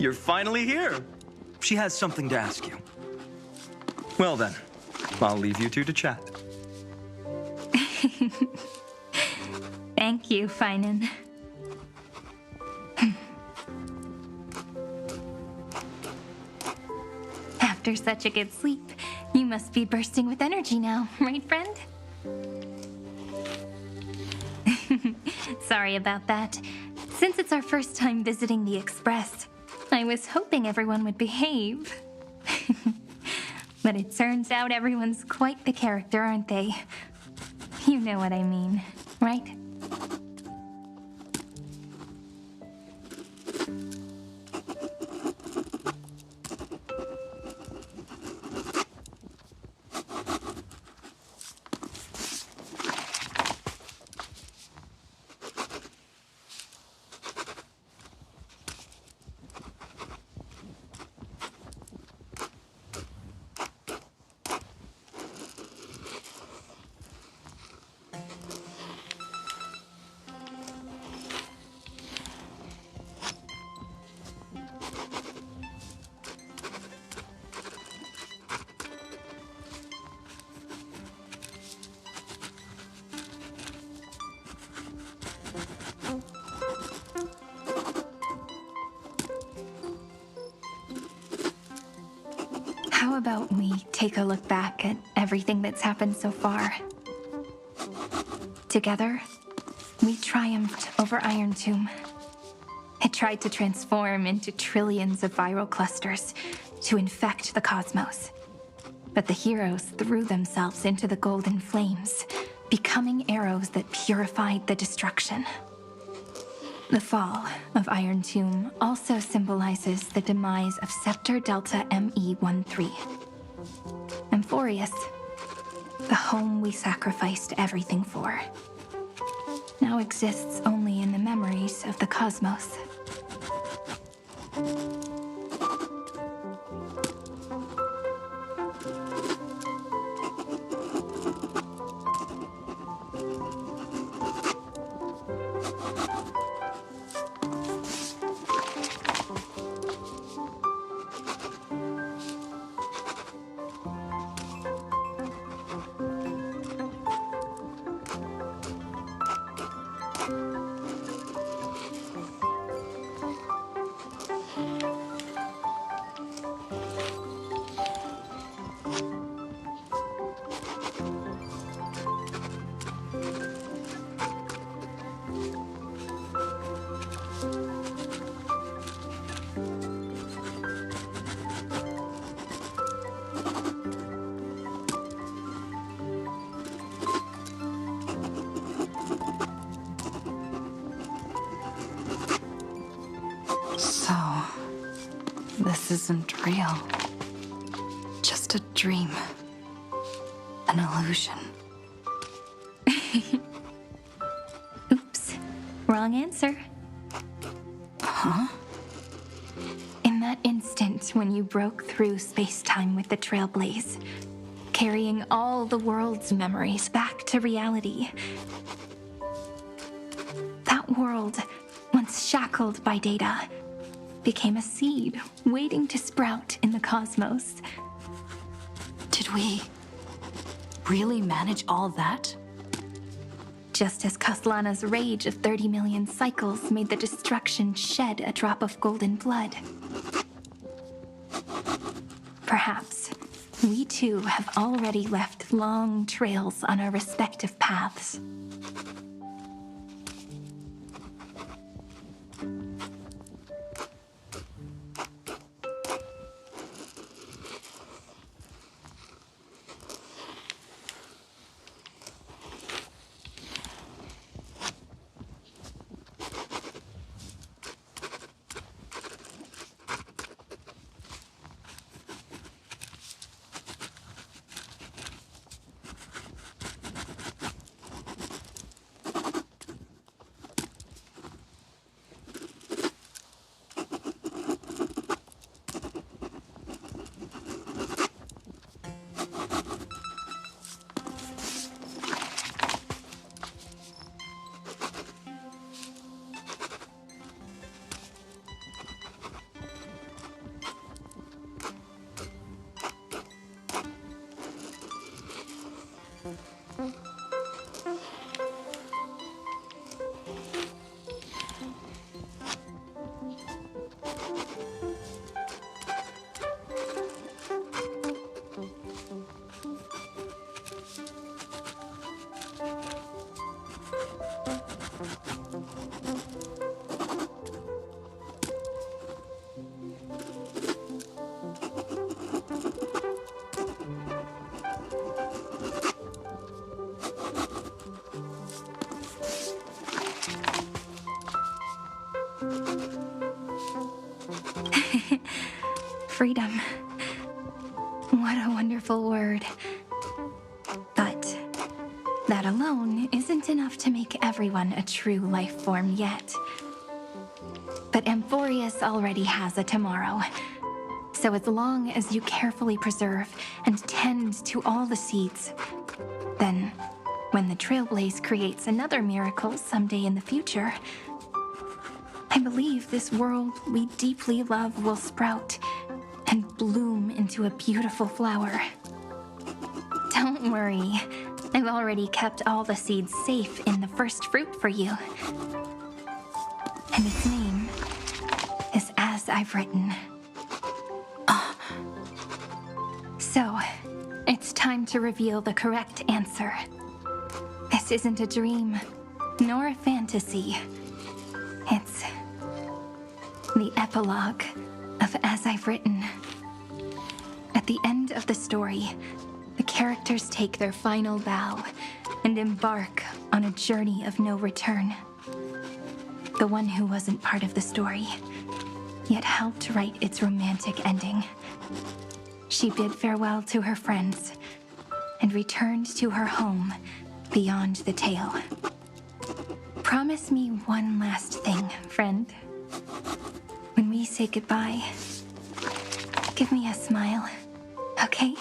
you're finally here. She has something to ask you. Well then, I'll leave you two to chat. Thank you, Finan. After such a good sleep, you must be bursting with energy now, right, friend? Sorry about that. Since it's our first time visiting the Express, I was hoping everyone would behave. But it turns out everyone's quite the character, aren't they? You know what I mean, right? How about we take a look back at everything that's happened so far? Together, we triumphed over Iron Tomb. It tried to transform into trillions of viral clusters to infect the cosmos. But the heroes threw themselves into the golden flames, becoming arrows that purified the destruction. The fall of Iron Tomb also symbolizes the demise of Scepter Delta ME-13. Amphoreus, the home we sacrificed everything for, now exists only in the memories of the cosmos. This isn't real. Just a dream. An illusion. Oops. Wrong answer. Huh? In that instant when you broke through space-time with the Trailblaze, carrying all the world's memories back to reality, that world, once shackled by data, became a seed waiting to sprout in the cosmos. Did we really manage all that? Just as Kaslana's rage of 30 million cycles made the destruction shed a drop of golden blood. Perhaps we too have already left long trails on our respective paths. Freedom. What a wonderful word. But that alone isn't enough to make everyone a true life form yet. But Amphoreus already has a tomorrow. So as long as you carefully preserve and tend to all the seeds, then when the Trailblaze creates another miracle someday in the future, I believe this world we deeply love will sprout and bloom into a beautiful flower. Don't worry, I've already kept all the seeds safe in the first fruit for you. And its name is As I've Written. So, it's time to reveal the correct answer. This isn't a dream, nor a fantasy. It's the epilogue of As I've Written. At the end of the story, the characters take their final bow and embark on a journey of no return. The one who wasn't part of the story, yet helped write its romantic ending. She bid farewell to her friends and returned to her home beyond the tale. Promise me one last thing, friend. When we say goodbye, give me a smile, okay?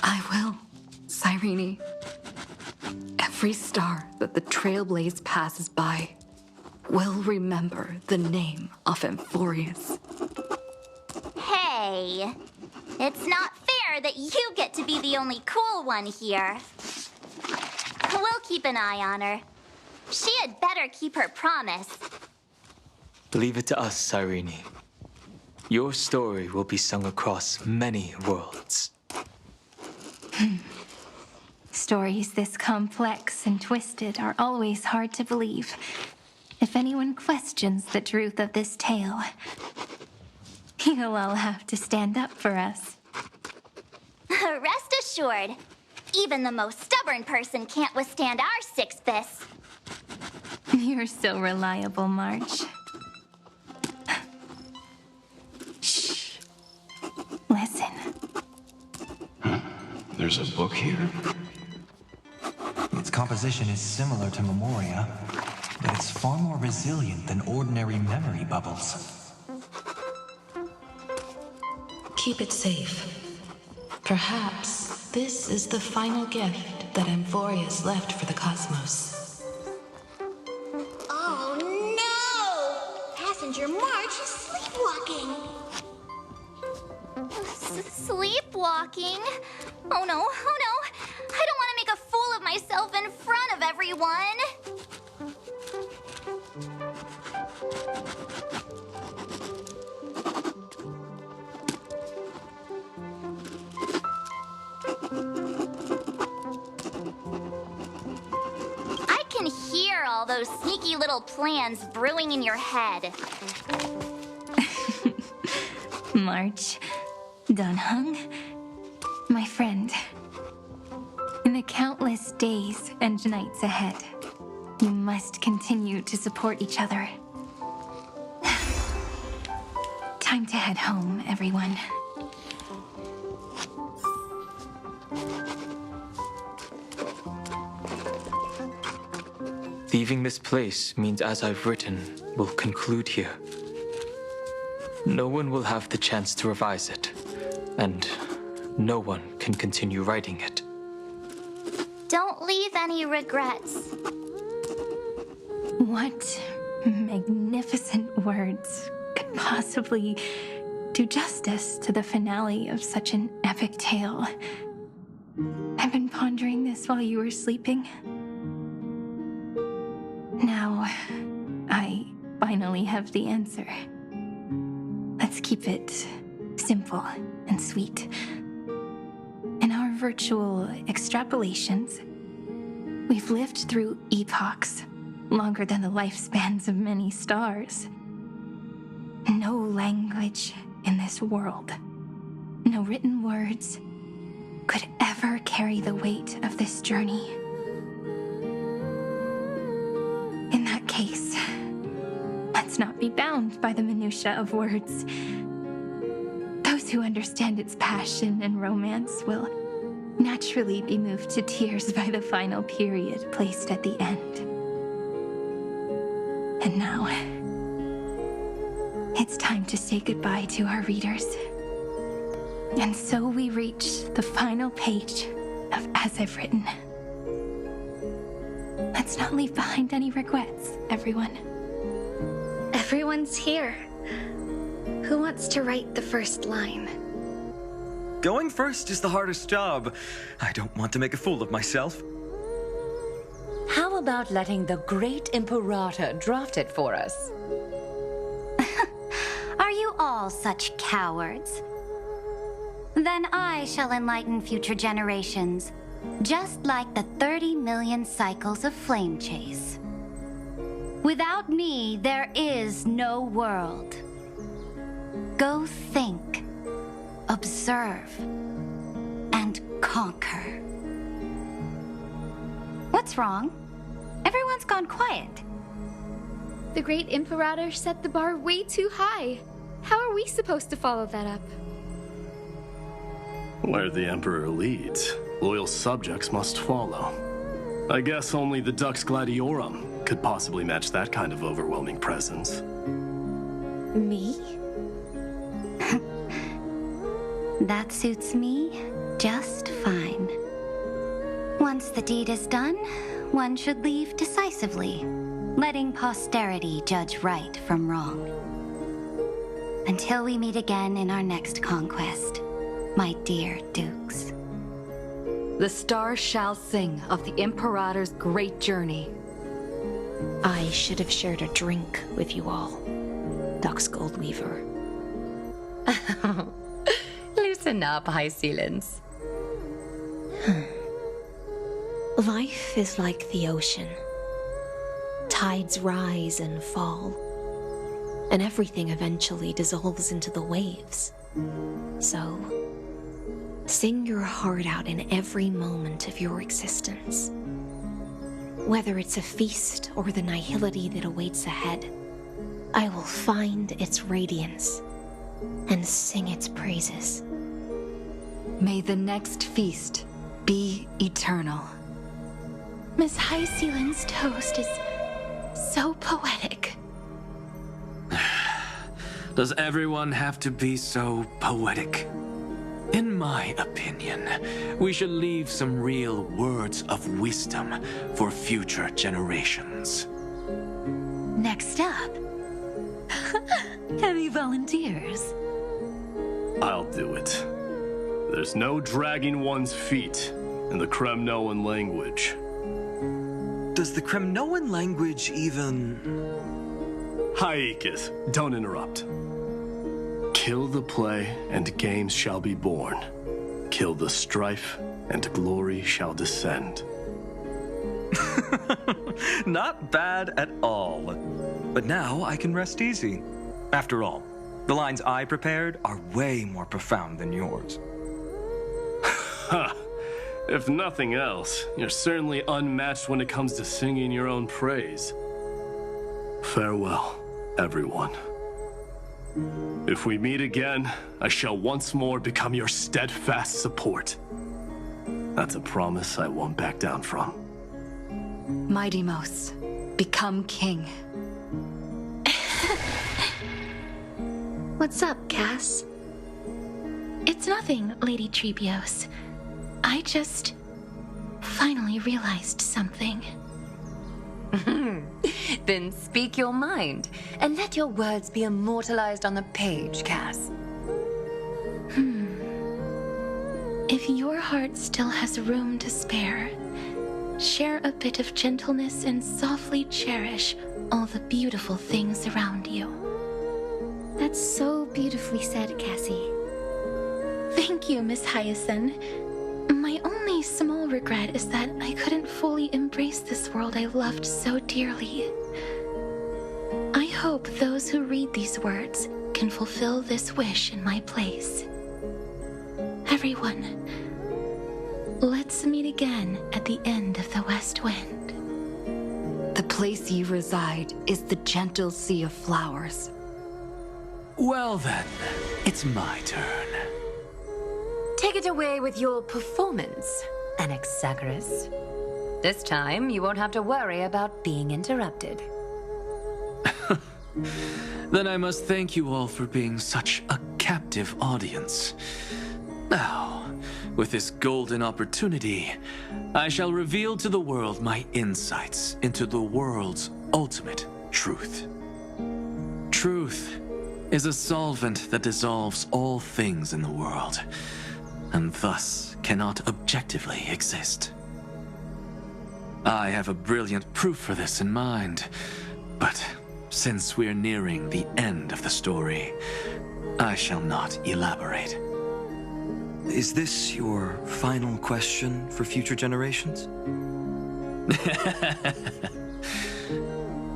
I will, Cyrene. Every star that the Trailblaze passes by will remember the name of Amphoreus. Hey, it's not fair that you get to be the only cool one here. We'll keep an eye on her. She had better keep her promise. Leave it to us, Cyrene. Your story will be sung across many worlds. Stories this complex and twisted are always hard to believe. If anyone questions the truth of this tale, you'll all have to stand up for us. Rest assured, even the most stubborn person can't withstand our six fists. You're so reliable, March. Shh. Listen. There's a book here? Its composition is similar to Memoria, but it's far more resilient than ordinary memory bubbles. Keep it safe. Perhaps this is the final gift that Amphoreus left for the cosmos. Oh no! Passenger March is sleepwalking. Sleepwalking? Oh no, oh no! I don't want to make a fool of myself in front of everyone! I can hear all those sneaky little plans brewing in your head. March, Dunhung, my friend. In the countless days and nights ahead, you must continue to support each other. Time to head home, everyone. Leaving this place means As I've Written will conclude here. No one will have the chance to revise it, and no one can continue writing it. Don't leave any regrets. What magnificent words could possibly do justice to the finale of such an epic tale? I've been pondering this while you were sleeping. Now, I finally have the answer. Let's keep it simple and sweet. virtual extrapolations, we've lived through epochs longer than the lifespans of many stars. No language in this world, no written words, could ever carry the weight of this journey. In that case, let's not be bound by the minutiae of words. Those who understand its passion and romance will naturally be moved to tears by the final period placed at the end. And now, it's time to say goodbye to our readers. And so we reach the final page of As I've Written. Let's not leave behind any regrets, everyone. Everyone's here. Who wants to write the first line? Going first is the hardest job. I don't want to make a fool of myself. How about letting the great Imperator draft it for us? Are you all such cowards? Then I shall enlighten future generations, just like the 30 million cycles of flame chase. Without me, there is no world. Go think, observe, and conquer. What's wrong? Everyone's gone quiet. The great Imperator set the bar way too high. How are we supposed to follow that up? Where the Emperor leads, loyal subjects must follow. I guess only the Dux Gladiorum could possibly match that kind of overwhelming presence. Me? That suits me just fine. Once the deed is done, one should leave decisively, letting posterity judge right from wrong. Until we meet again in our next conquest, my dear Dukes. The stars shall sing of the Imperator's great journey. I should have shared a drink with you all, Dux Goldweaver. Loosen up, High Ceilings. Life is like the ocean. Tides rise and fall, and everything eventually dissolves into the waves. So, sing your heart out in every moment of your existence. Whether it's a feast or the nihility that awaits ahead, I will find its radiance and sing its praises. May the next feast be eternal. Miss High Ceiling's toast is so poetic. Does everyone have to be so poetic? In my opinion, we should leave some real words of wisdom for future generations. Next up. Any volunteers? I'll do it. There's no dragging one's feet in the Kremnoan language. Does the Kremnoan language even... Haikith, don't interrupt. Kill the play, and games shall be born. Kill the strife, and glory shall descend. Not bad at all. But now I can rest easy. After all, the lines I prepared are way more profound than yours. Ha! If nothing else, you're certainly unmatched when it comes to singing your own praise. Farewell, everyone. If we meet again, I shall once more become your steadfast support. That's a promise I won't back down from. Mighty Mos, become king. What's up, Cass? It's nothing, Lady Trebios. I just finally realized something. Then speak your mind, and let your words be immortalized on the page, Cass. If your heart still has room to spare, share a bit of gentleness and softly cherish all the beautiful things around you. That's so beautifully said, Cassie. Thank you, Miss Hyacinth. My only small regret is that I couldn't fully embrace this world I loved so dearly. I hope those who read these words can fulfill this wish in my place. Everyone, let's meet again at the end of the West Wind. The place you reside is the gentle sea of flowers. Well then, it's my turn. Take it away with your performance, Anaxagoras. This time, you won't have to worry about being interrupted. Then I must thank you all for being such a captive audience. Now, with this golden opportunity, I shall reveal to the world my insights into the world's ultimate truth. Truth is a solvent that dissolves all things in the world, and thus cannot objectively exist. I have a brilliant proof for this in mind, but since we're nearing the end of the story, I shall not elaborate. Is this your final question for future generations?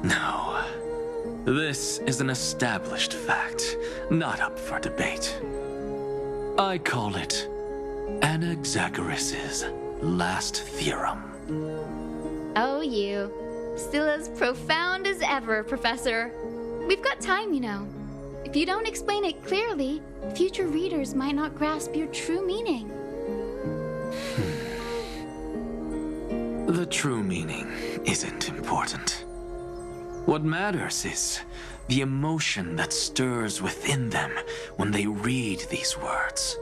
No. This is an established fact, not up for debate. I call it Anaxagoras' last theorem. Oh, you. Still as profound as ever, Professor. We've got time, you know. If you don't explain it clearly, future readers might not grasp your true meaning. The true meaning isn't important. What matters is the emotion that stirs within them when they read these words.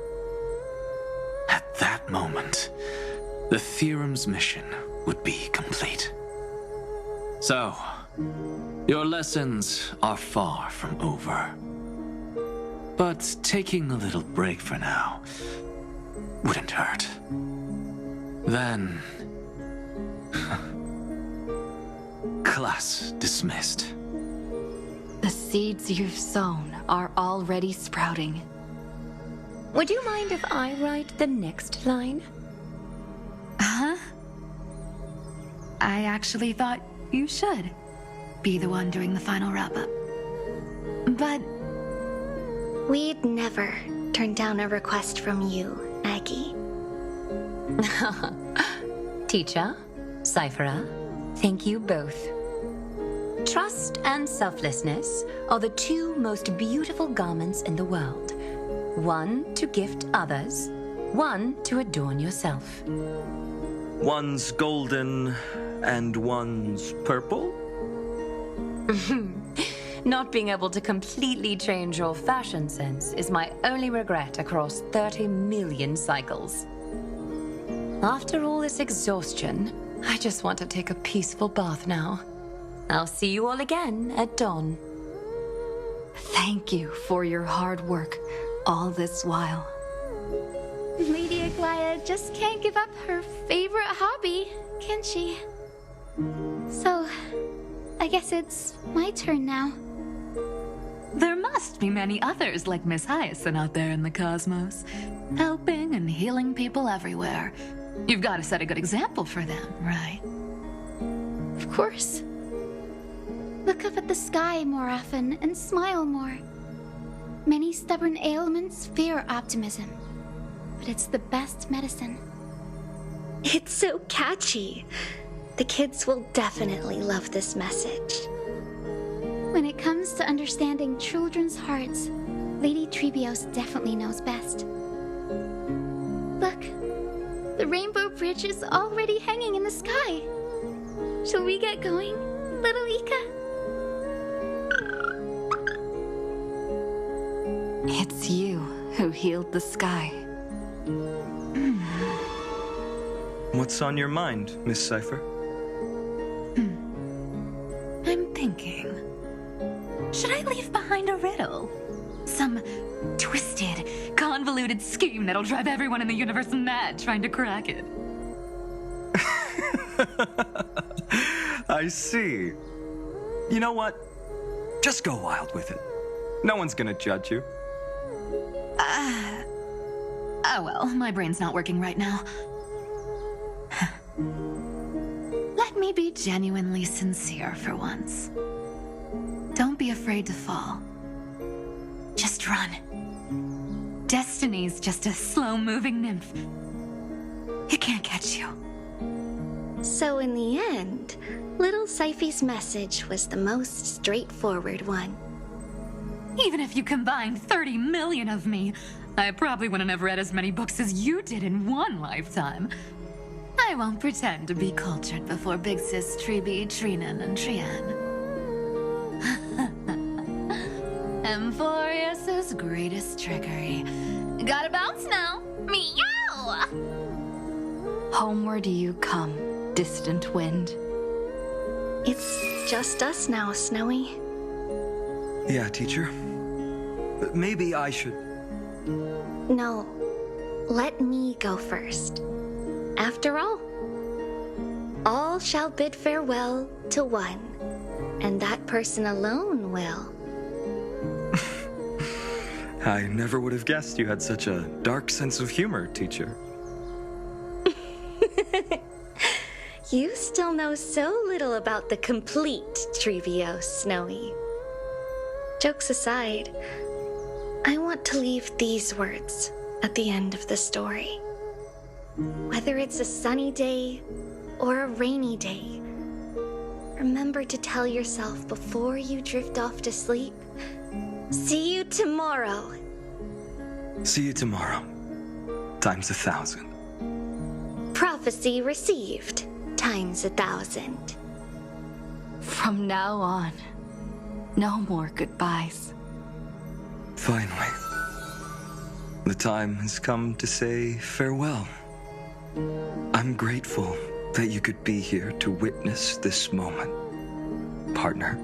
At that moment, the theorem's mission would be complete. So, your lessons are far from over. But taking a little break for now wouldn't hurt. Then... class dismissed. The seeds you've sown are already sprouting. Would you mind if I write the next line? Huh? I actually thought you should be the one doing the final wrap-up. But... we'd never turn down a request from you, Aggie. Teacher, Cyphera, thank you both. Trust and selflessness are the two most beautiful garments in the world. One to gift others, one to adorn yourself. One's golden and one's purple? Not being able to completely change your fashion sense is my only regret across 30 million cycles. After all this exhaustion, I just want to take a peaceful bath now. I'll see you all again at dawn. Thank you for your hard work all this while. Lady Aglaya just can't give up her favorite hobby, can she? So, I guess it's my turn now. There must be many others like Miss Hyacinth out there in the cosmos, helping and healing people everywhere. You've got to set a good example for them, right? Of course. Look up at the sky more often and smile more. Many stubborn ailments fear optimism, but it's the best medicine. It's so catchy. The kids will definitely love this message. When it comes to understanding children's hearts, Lady Trebios definitely knows best. Look, the Rainbow Bridge is already hanging in the sky. Shall we get going, little Ika? It's you who healed the sky. What's on your mind, Miss Cypher? I'm thinking, should I leave behind a riddle? Some twisted, convoluted scheme that'll drive everyone in the universe mad trying to crack it. I see. You know what? Just go wild with it. No one's gonna judge you. Oh well, my brain's not working right now. Let me be genuinely sincere for once. Don't be afraid to fall. Just run. Destiny's just a slow-moving nymph. It can't catch you. So in the end, little Syphy's message was the most straightforward one. Even if you combined 30 million of me, I probably wouldn't have read as many books as you did in one lifetime. I won't pretend to be cultured before Big Sis Tribi, Trinen, and Trian. Amphoreus' greatest trickery. Gotta bounce now. Meow! Homeward you come, distant wind. It's just us now, Snowy. Yeah, teacher. Maybe I should... No, let me go first. After all shall bid farewell to one, and that person alone will. I never would have guessed you had such a dark sense of humor, teacher. You still know so little about the complete Trivio, Snowy. Jokes aside, I want to leave these words at the end of the story. Whether it's a sunny day or a rainy day, remember to tell yourself before you drift off to sleep, see you tomorrow. See you tomorrow. Times 1,000. Prophecy received. Times 1,000. From now on, no more goodbyes. Finally. The time has come to say farewell. I'm grateful that you could be here to witness this moment, partner.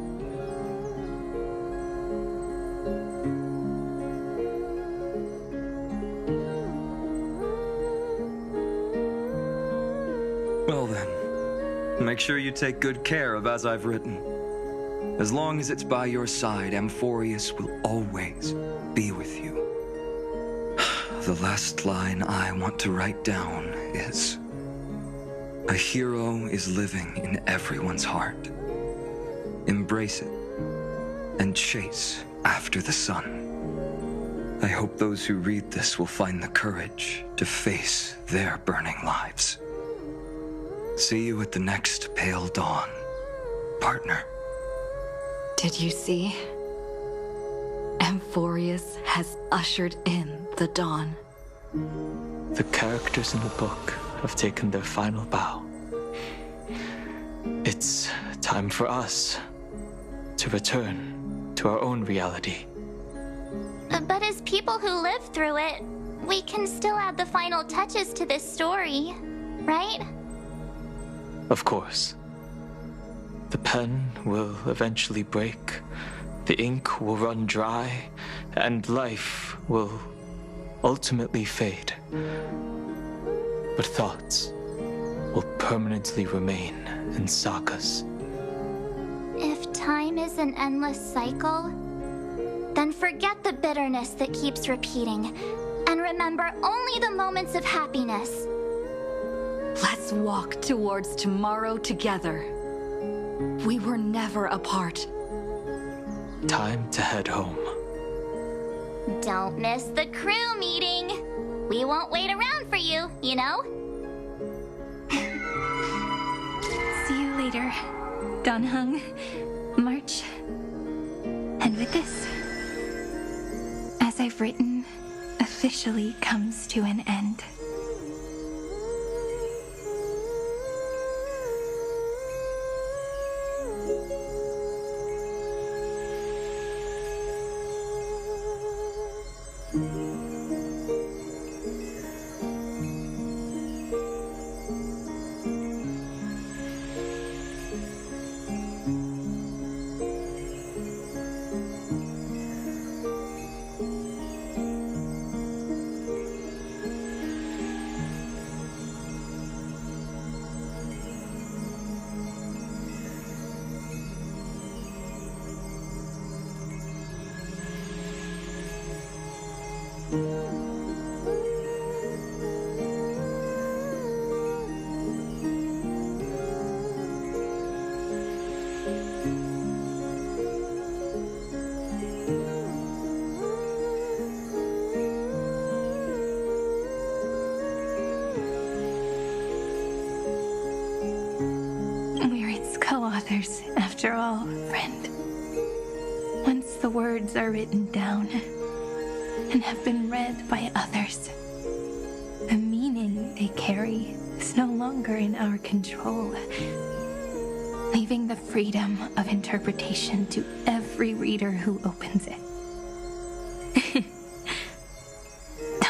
Well then, make sure you take good care of As I've Written. As long as it's by your side, Amphoreus will always be with you. The last line I want to write down is, a hero is living in everyone's heart. Embrace it and chase after the sun. I hope those who read this will find the courage to face their burning lives. See you at the next pale dawn, partner. Did you see? Amphoreus has ushered in the dawn. The characters in the book have taken their final bow. It's time for us to return to our own reality. But as people who lived through it, we can still add the final touches to this story, right? Of course. The pen will eventually break, the ink will run dry, and life will ultimately fade. But thoughts will permanently remain in sagas. If time is an endless cycle, then forget the bitterness that keeps repeating, and remember only the moments of happiness. Let's walk towards tomorrow together. We were never apart. Time to head home. Don't miss the crew meeting. We won't wait around for you, you know? See you later, Donhung, March. And with this, As I've Written officially comes to an end. others, after all, friend. Once the words are written down and have been read by others, the meaning they carry is no longer in our control, leaving the freedom of interpretation to every reader who opens it.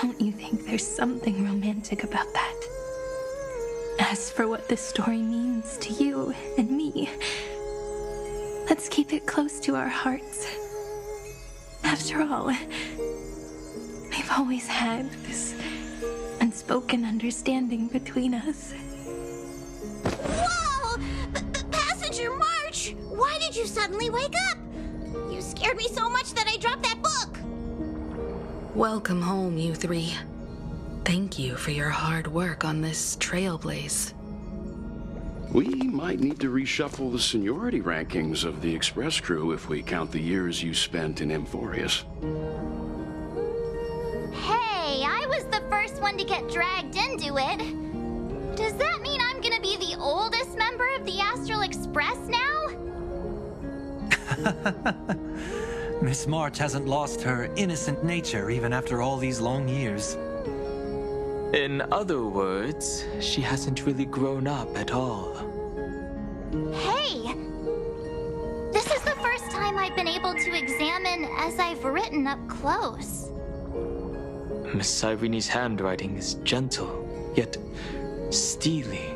Don't you think there's something romantic about that? As for what this story means to you and me, let's keep it close to our hearts. After all, we've always had this unspoken understanding between us. Whoa! Passenger March! Why did you suddenly wake up? You scared me so much that I dropped that book! Welcome home, you three. Thank you for your hard work on this Trailblaze. We might need to reshuffle the seniority rankings of the Express crew if we count the years you spent in Amphoreus. Hey, I was the first one to get dragged into it. Does that mean I'm gonna be the oldest member of the Astral Express now? Miss March hasn't lost her innocent nature even after all these long years. In other words, she hasn't really grown up at all. Hey! This is the first time I've been able to examine as I've written up close. Miss Cyrene's handwriting is gentle, yet steely,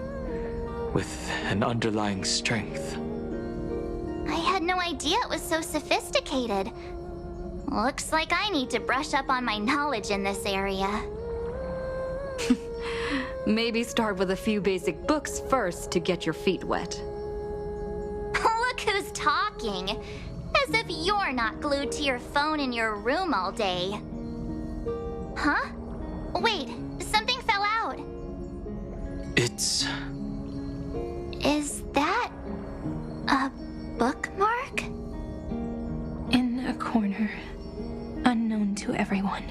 with an underlying strength. I had no idea it was so sophisticated. Looks like I need to brush up on my knowledge in this area. Maybe start with a few basic books first to get your feet wet. Look who's talking. As if you're not glued to your phone in your room all day. Huh? Wait, something fell out. It's... Is that a bookmark? In a corner, unknown to everyone.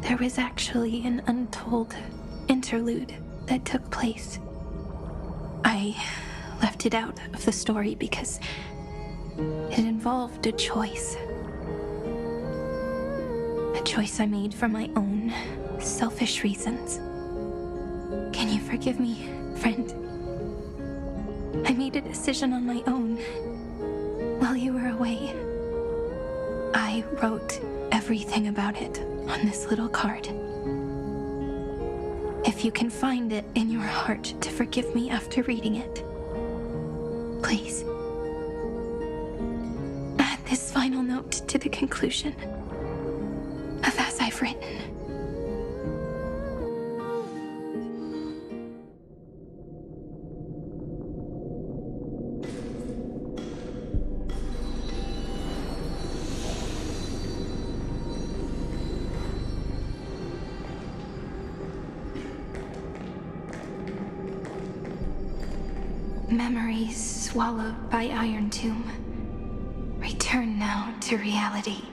There was actually an untold interlude that took place. I left it out of the story because it involved a choice. A choice I made for my own selfish reasons. Can you forgive me, friend? I made a decision on my own while you were away. I wrote everything about it on this little card. If you can find it in your heart to forgive me after reading it, please add this final note to the conclusion of As I've Written. Memories swallowed by Iron Tomb. Return now to reality.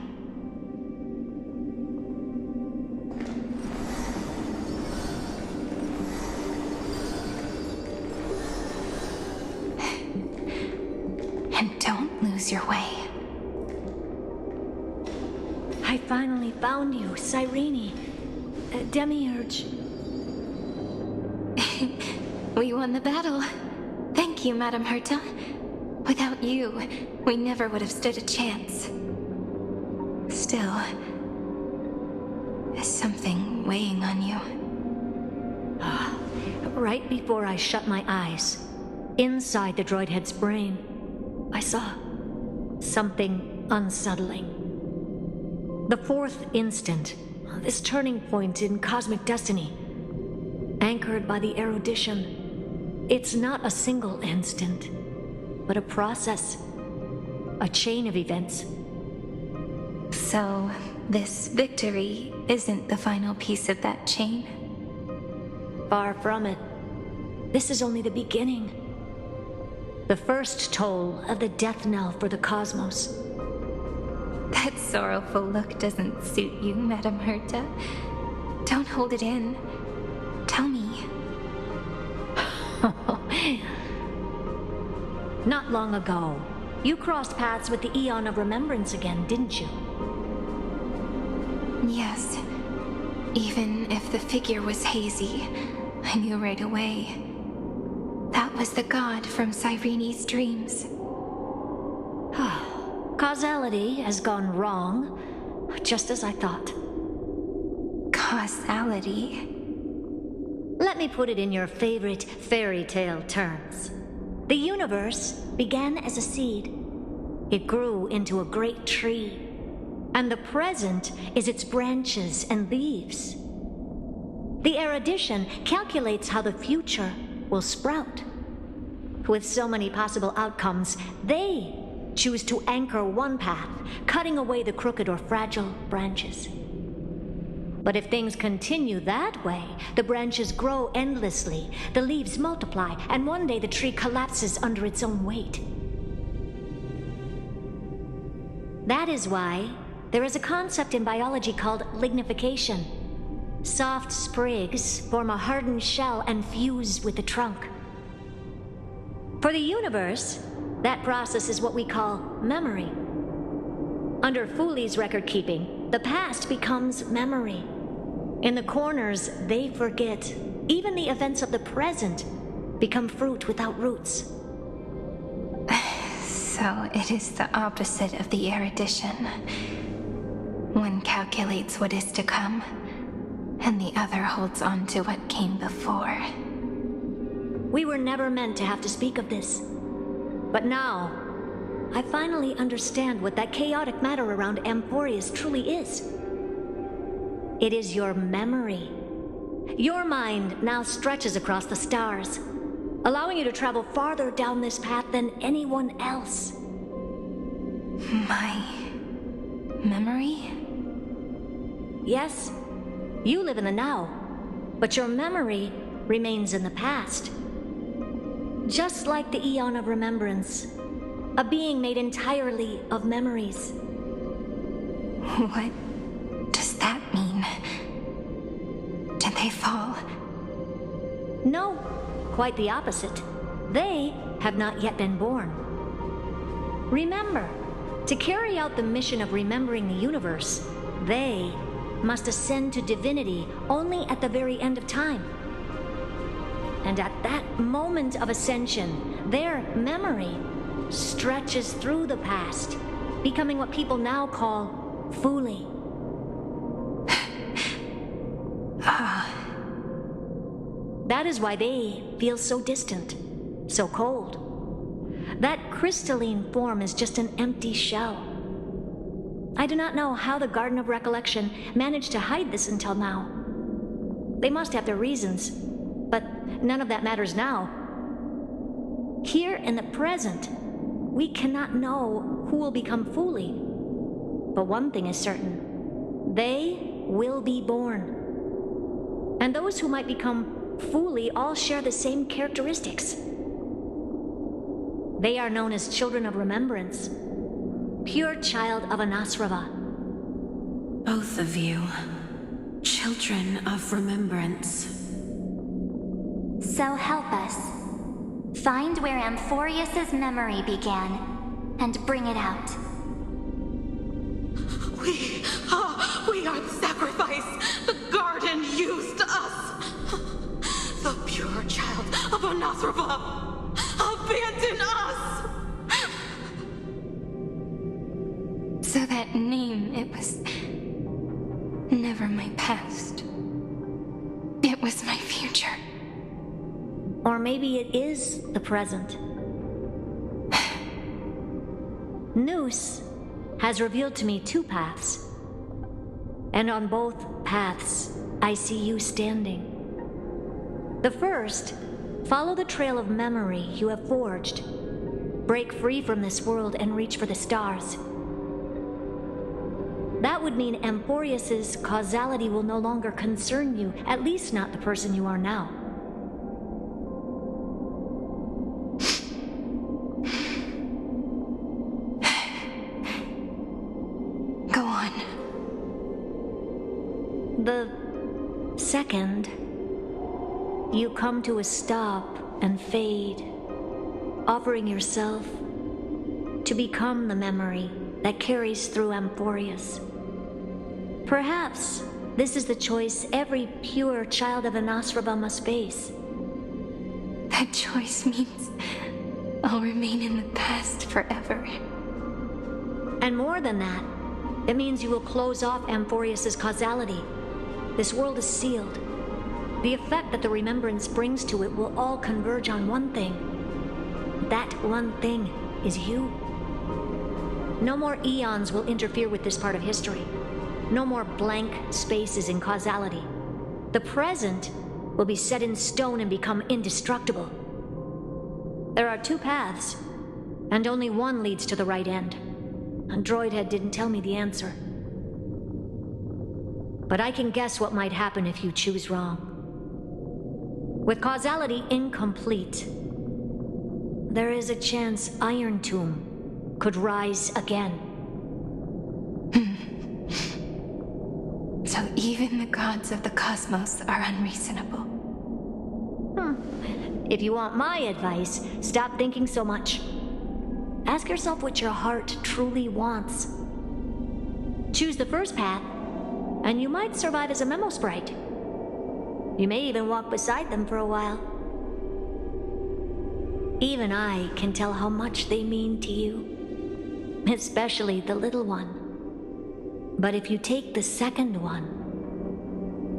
And don't lose your way. I finally found you, Cyrene. Demiurge. We won the battle. Thank you, Madame Herta. Without you, we never would have stood a chance. Still, is something weighing on you? Right before I shut my eyes, inside the droid head's brain, I saw something unsettling. The fourth instant, this turning point in cosmic destiny, anchored by the erudition. It's not a single instant, but a process, a chain of events. So, this victory isn't the final piece of that chain? Far from it. This is only the beginning. The first toll of the death knell for the cosmos. That sorrowful look doesn't suit you, Madame Herta. Don't hold it in. Tell me. Not long ago, you crossed paths with the Eon of Remembrance again, didn't you? Yes. Even if the figure was hazy, I knew right away. That was the god from Cyrene's dreams. Causality has gone wrong, just as I thought. Causality? Let me put it in your favorite fairy tale terms. The universe began as a seed. It grew into a great tree. And the present is its branches and leaves. The erudition calculates how the future will sprout. With so many possible outcomes, they choose to anchor one path, cutting away the crooked or fragile branches. But if things continue that way, the branches grow endlessly, the leaves multiply, and one day the tree collapses under its own weight. That is why there is a concept in biology called lignification. Soft sprigs form a hardened shell and fuse with the trunk. For the universe, that process is what we call memory. Under Fooley's record-keeping, the past becomes memory. In the corners, they forget. Even the events of the present become fruit without roots. So it is the opposite of the erudition. One calculates what is to come, and the other holds on to what came before. We were never meant to have to speak of this. But now, I finally understand what that chaotic matter around Amphoreus truly is. It is your memory. Your mind now stretches across the stars, allowing you to travel farther down this path than anyone else. My memory? Yes, you live in the now, but your memory remains in the past. Just like the Eon of Remembrance, a being made entirely of memories. What does that mean? Did they fall? No, quite the opposite. They have not yet been born. Remember, to carry out the mission of remembering the universe, they must ascend to divinity only at the very end of time. And at that moment of ascension, their memory stretches through the past, becoming what people now call Fooley. That is why they feel so distant, so cold. That crystalline form is just an empty shell. I do not know how the Garden of Recollection managed to hide this until now. They must have their reasons, but none of that matters now. Here in the present, we cannot know who will become Fooley. But one thing is certain. They will be born. And those who might become Fooley all share the same characteristics. They are known as children of remembrance. Pure child of Anasrava. Both of you, children of remembrance. So help us. Find where Amphoreus's memory began, and bring it out. We are the sacrifice the garden used us. The pure child of Anasrava. Abandon us! So that name, it was never my past. It was my future. Or maybe it is the present. Noose has revealed to me two paths. And on both paths, I see you standing. The first, follow the trail of memory you have forged. Break free from this world and reach for the stars. That would mean Amphoreus's causality will no longer concern you, at least not the person you are now. Go on. The second, you come to a stop and fade, offering yourself to become the memory that carries through Amphoreus. Perhaps this is the choice every pure child of Anasraba must face. That choice means I'll remain in the past forever. And more than that, it means you will close off Amphoreus' causality. This world is sealed. The effect that the remembrance brings to it will all converge on one thing. That one thing is you. No more eons will interfere with this part of history. No more blank spaces in causality. The present will be set in stone and become indestructible. There are two paths, and only one leads to the right end. Droidhead didn't tell me the answer. But I can guess what might happen if you choose wrong. With causality incomplete, there is a chance Iron Tomb could rise again. So even the gods of the cosmos are unreasonable. If you want my advice, stop thinking so much. Ask yourself what your heart truly wants. Choose the first path, and you might survive as a memo sprite. You may even walk beside them for a while. Even I can tell how much they mean to you, especially the little one. But if you take the second one,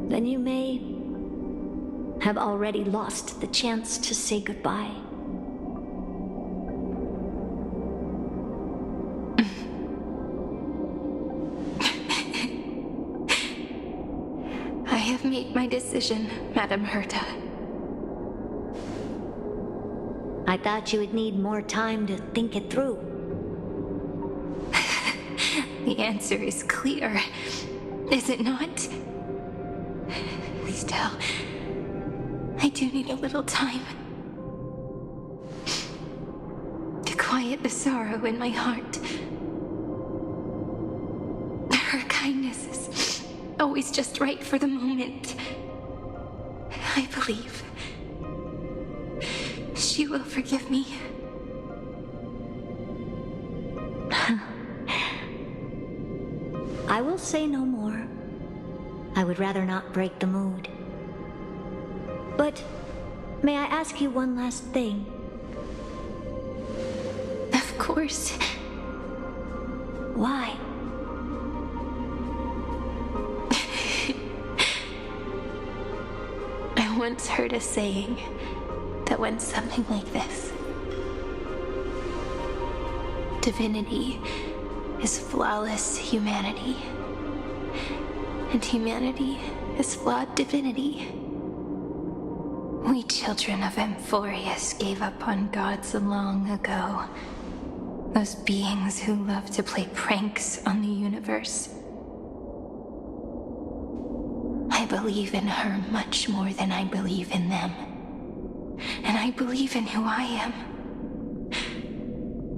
then you may have already lost the chance to say goodbye. I have made my decision, Madam Herta. I thought you would need more time to think it through. The answer is clear, is it not? Still, I do need a little time to quiet the sorrow in my heart. Her kindness is always just right for the moment. I believe she will forgive me. I will say no more. I would rather not break the mood. But may I ask you one last thing? Of course. Why? I once heard a saying that went something like this. Divinity is flawless humanity, and humanity is flawed divinity. We children of Amphoreus gave up on gods long ago. Those beings who love to play pranks on the universe. I believe in her much more than I believe in them. And I believe in who I am.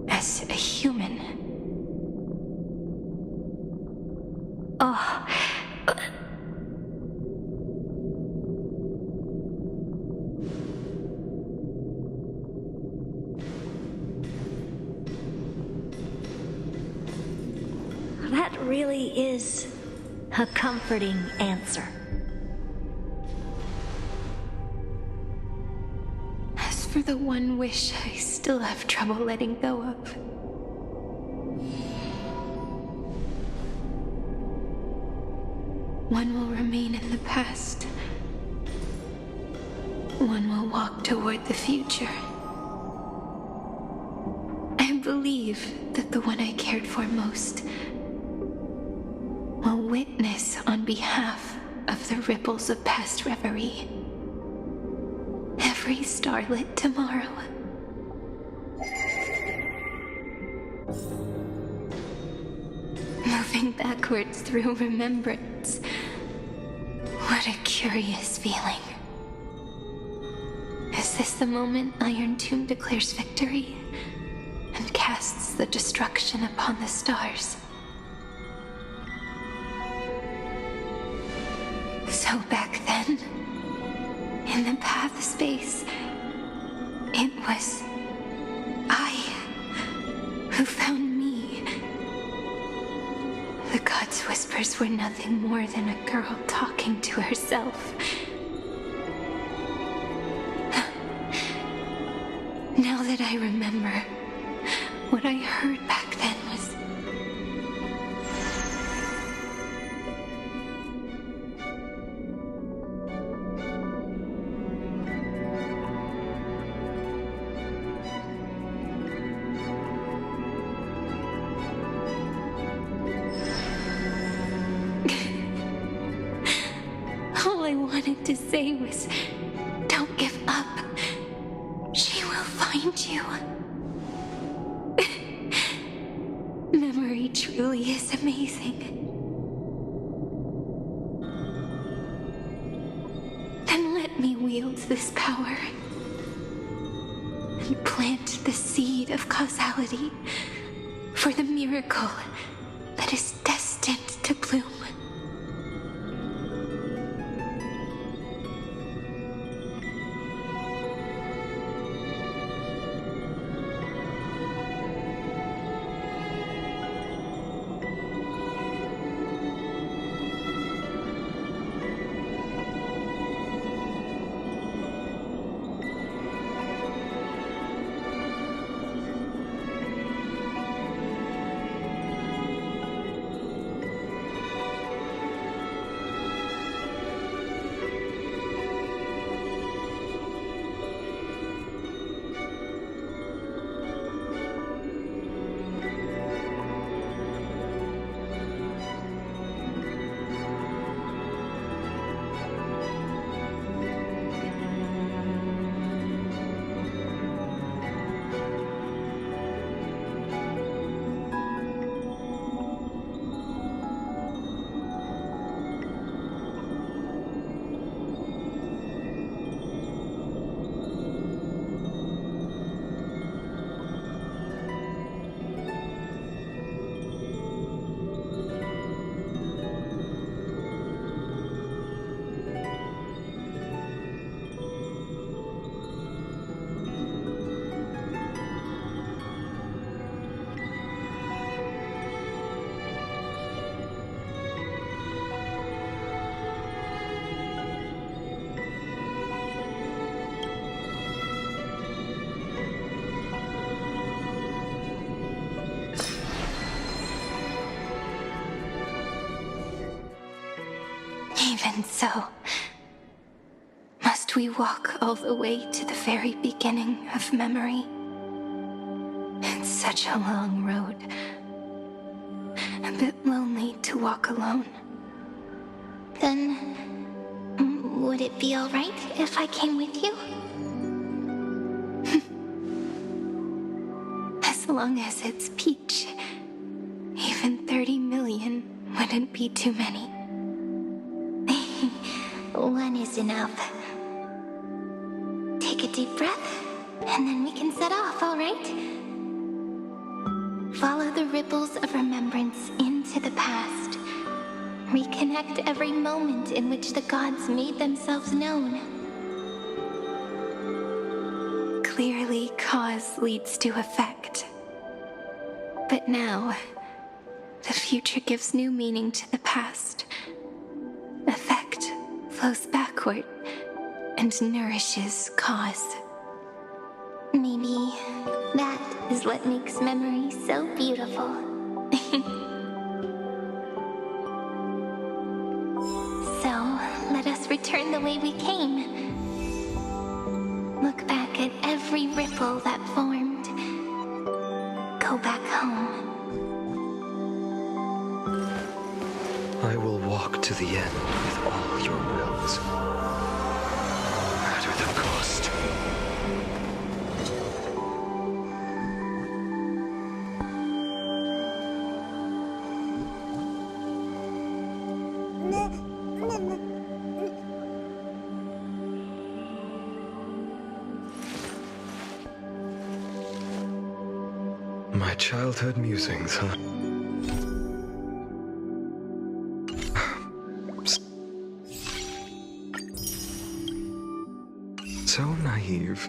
As a human. Oh. That really is a comforting answer. As for the one wish I still have trouble letting go of. One will remain in the past. One will walk toward the future. I believe that the one I cared for most will witness on behalf of the ripples of past reverie. Every starlit tomorrow. Moving backwards through remembrance. What a curious feeling. Is this the moment Iron Tomb declares victory and casts the destruction upon the stars? So back then, in the path space, it was stars were nothing more than a girl talking to herself. Now that I remember, what I heard back then was... All I wanted to say was, don't give up. She will find you. Memory truly is amazing. Then let me wield this power and plant the seed of causality for the miracle that is destined to bloom. Even so, must we walk all the way to the very beginning of memory? It's such a long road. A bit lonely to walk alone. Then, would it be alright if I came with you? As long as it's Peach, even 30 million wouldn't be too many. One is enough. Take a deep breath, and then we can set off, alright? Follow the ripples of remembrance into the past. Reconnect every moment in which the gods made themselves known. Clearly, cause leads to effect. But now, the future gives new meaning to the past. Effect flows backward and nourishes cause. Maybe that is what makes memory so beautiful. So, let us return the way we came. Look back at every ripple that formed. Go back home. I will walk to the end with all your wills. No matter the cost. My childhood musings, huh? So naive.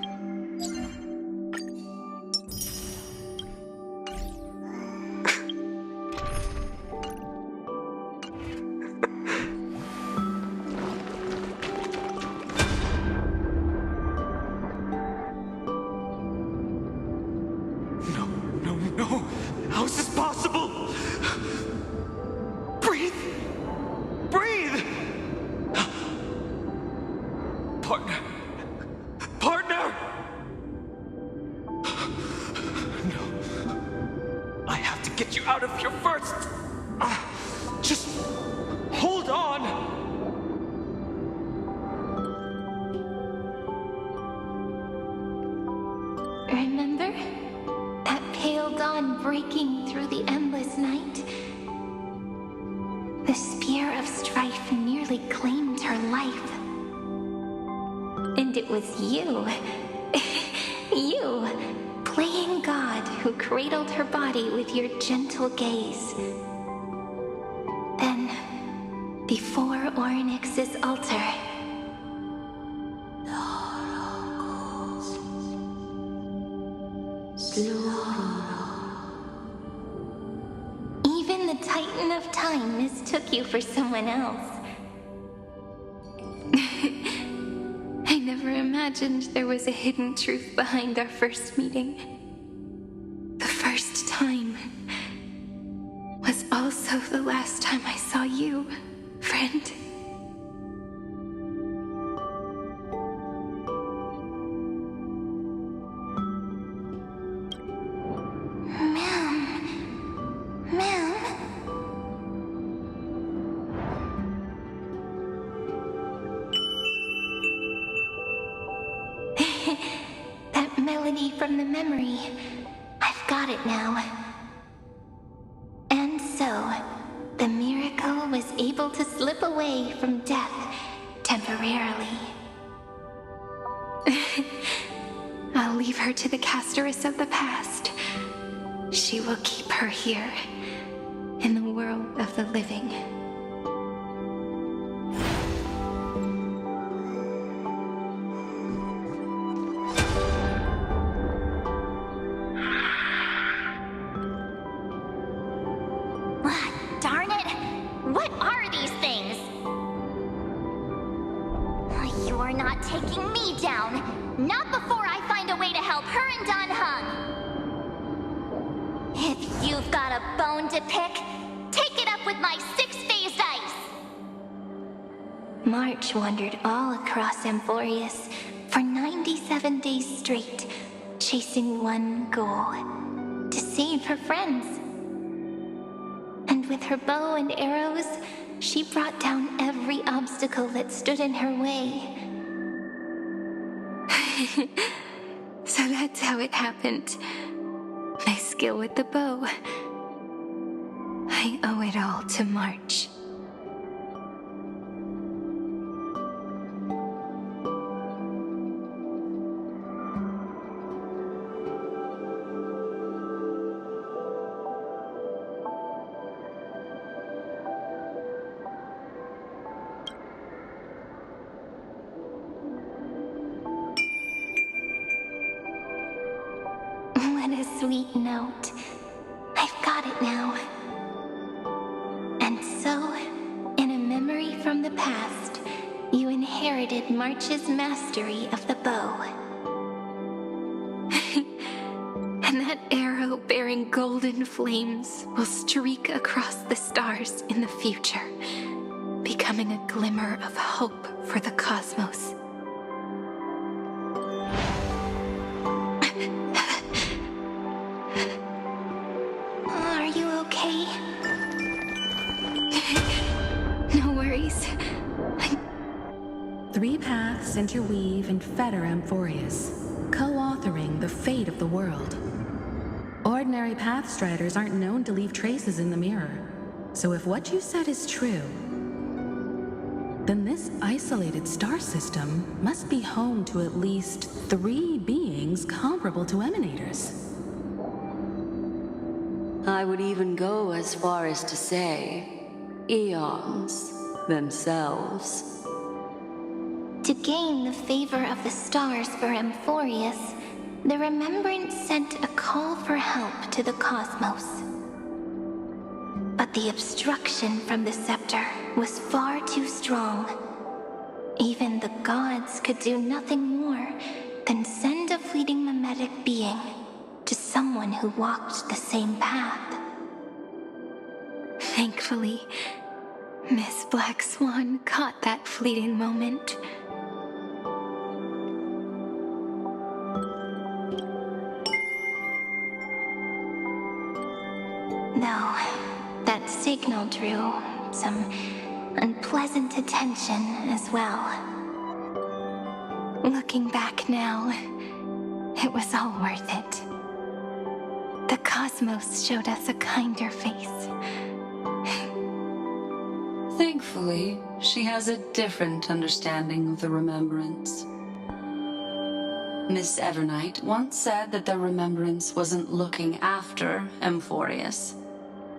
Partner! Partner! No. I have to get you out of here first! Just hold on! Remember? That pale dawn breaking through the endless night? The spear of strife nearly claimed her life. And it was you, you, playing God, who cradled her body with your gentle gaze. Then, before Orynyx's altar, even the Titan of Time mistook you for someone else. I never imagined there was a hidden truth behind our first meeting. The first time was also the last time I saw you, friend. That melody from the memory. I've got it now. And so, the miracle was able to slip away from death temporarily. I'll leave her to the Casteress of the past. She will keep her here, in the world of the living. Darn it! What are these things? You are not taking me down. Not before I find a way to help her and Don Hung. If you've got a bone to pick, take it up with my six-phased ice. March wandered all across Amphoreus for 97 days straight, chasing one goal: to save her friends. And with her bow and arrows, she brought down every obstacle that stood in her way. So that's how it happened. My skill with the bow. I owe it all to March. What a sweet note. I've got it now. And so, in a memory from the past, you inherited March's mastery of the bow. And that arrow bearing golden flames will streak across the stars in the future, becoming a glimmer of hope for the cosmos. Are you okay? No worries. Three paths interweave and fetter Amphoreus, co-authoring the fate of the world. Ordinary pathstriders aren't known to leave traces in the mirror, so if what you said is true, then this isolated star system must be home to at least 3 beings comparable to Emanators. I would even go as far as to say, eons themselves. To gain the favor of the stars for Amphoreus, the Remembrance sent a call for help to the cosmos. But the obstruction from the scepter was far too strong. Even the gods could do nothing more than send a fleeting mimetic being to someone who walked the same path. Thankfully, Miss Black Swan caught that fleeting moment. signal drew some unpleasant attention as well. Looking back now, it was all worth it. The cosmos showed us a kinder face. Thankfully, she has a different understanding of the Remembrance. Miss Evernight once said that the Remembrance wasn't looking after Amphoreus,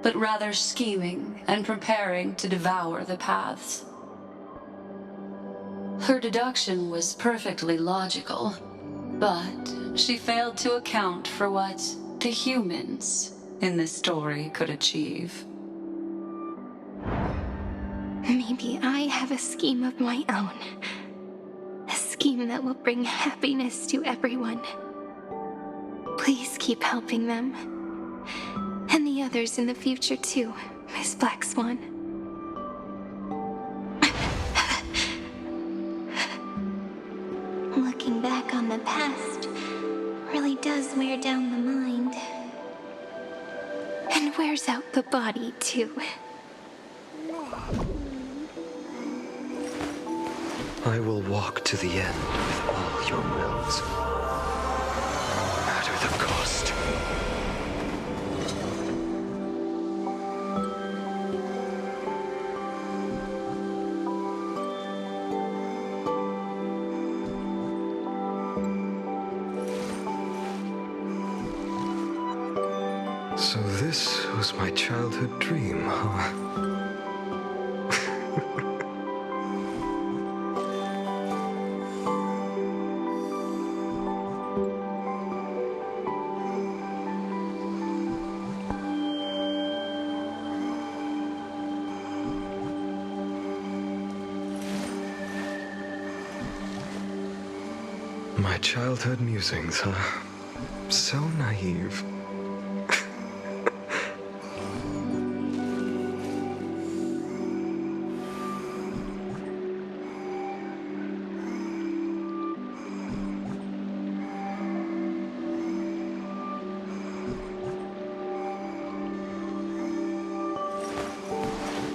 but rather scheming and preparing to devour the paths. Her deduction was perfectly logical, but she failed to account for what the humans in this story could achieve. Maybe I have a scheme of my own. A scheme that will bring happiness to everyone. Please keep helping them. And the others in the future too, Miss Black Swan. Looking back on the past really does wear down the mind. And wears out the body too. I will walk to the end with all your wills, no matter the cost. So this was my childhood dream, huh? My childhood musings, huh? So naive.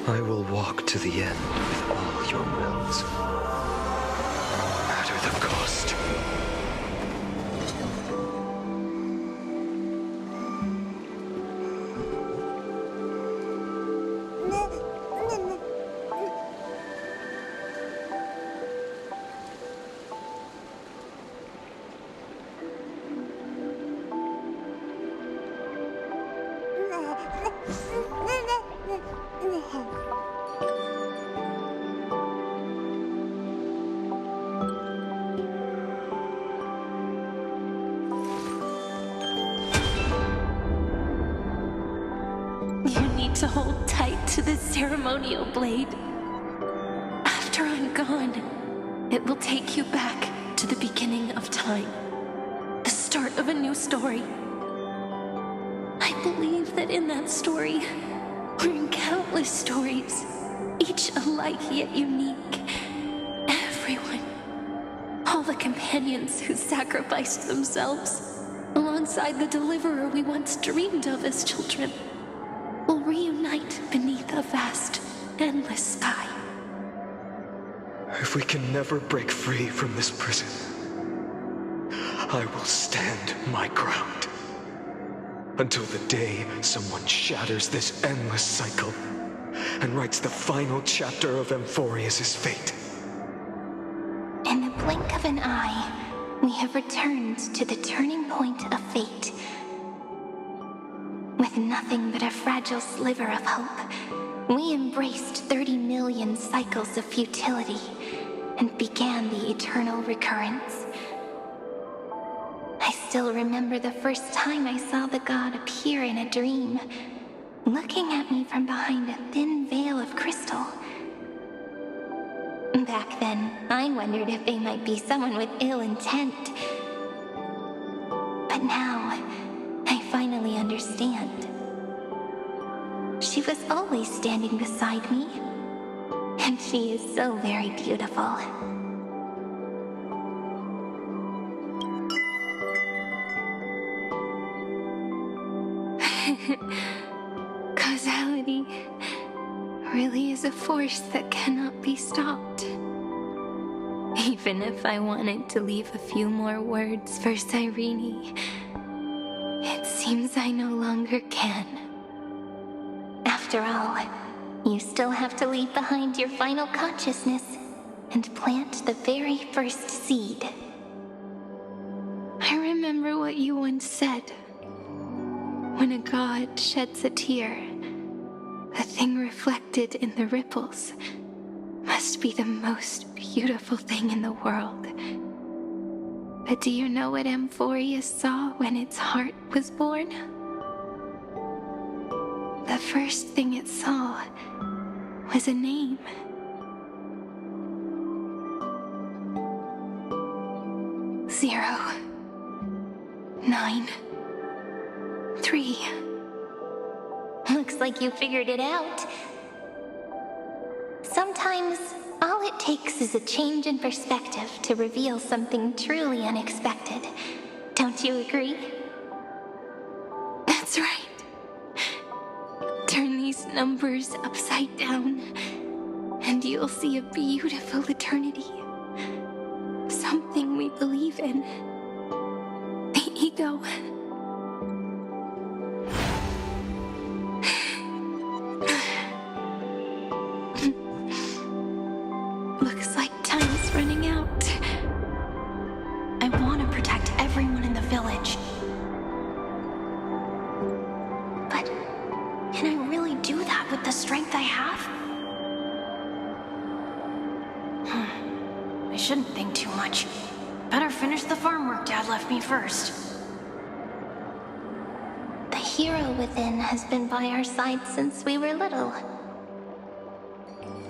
I will walk to the end with all your wills, no matter the cost. To hold tight to this ceremonial blade. After I'm gone, it will take you back to the beginning of time. The start of a new story. I believe that in that story, we're in countless stories, each alike yet unique. Everyone, all the companions who sacrificed themselves, alongside the deliverer we once dreamed of as children, will reunite beneath a vast, endless sky. If we can never break free from this prison, I will stand my ground. Until the day someone shatters this endless cycle and writes the final chapter of Amphoreus' fate. In the blink of an eye, we have returned to the turning point of fate. With nothing but a fragile sliver of hope, we embraced 30 million cycles of futility and began the eternal recurrence. I still remember the first time I saw the god appear in a dream, looking at me from behind a thin veil of crystal. Back then, I wondered if they might be someone with ill intent. But now, I finally understand. She was always standing beside me, and she is so very beautiful. Causality a force that cannot be stopped. Even if I wanted to leave a few more words for Cyrene, it seems I no longer can. After all, you still have to leave behind your final consciousness and plant the very first seed. I remember what you once said. When a god sheds a tear, the thing reflected in the ripples must be the most beautiful thing in the world. But do you know what Amphoreus saw when its heart was born? The first thing it saw was a name. Zero, 9, 3. Looks like you figured it out. Sometimes, all it takes is a change in perspective to reveal something truly unexpected. Don't you agree? That's right. Turn these numbers upside down, and you'll see a beautiful eternity. Something we believe in. The ego. Looks like time's running out. I want to protect everyone in the village. But can I really do that with the strength I have? I shouldn't think too much. Better finish the farm work Dad left me first. The hero within has been by our side since we were little.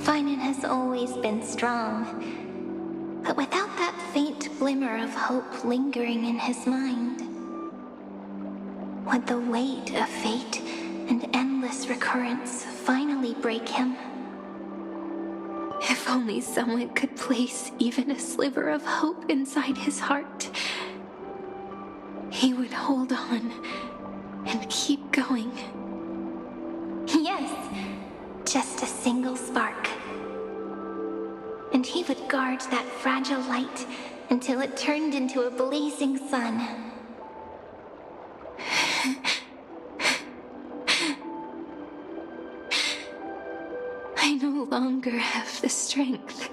Finan has always been strong, but without that faint glimmer of hope lingering in his mind, would the weight of fate and endless recurrence finally break him? If only someone could place even a sliver of hope inside his heart, he would hold on and keep going. Yes, just a single spark. And he would guard that fragile light until it turned into a blazing sun. I no longer have the strength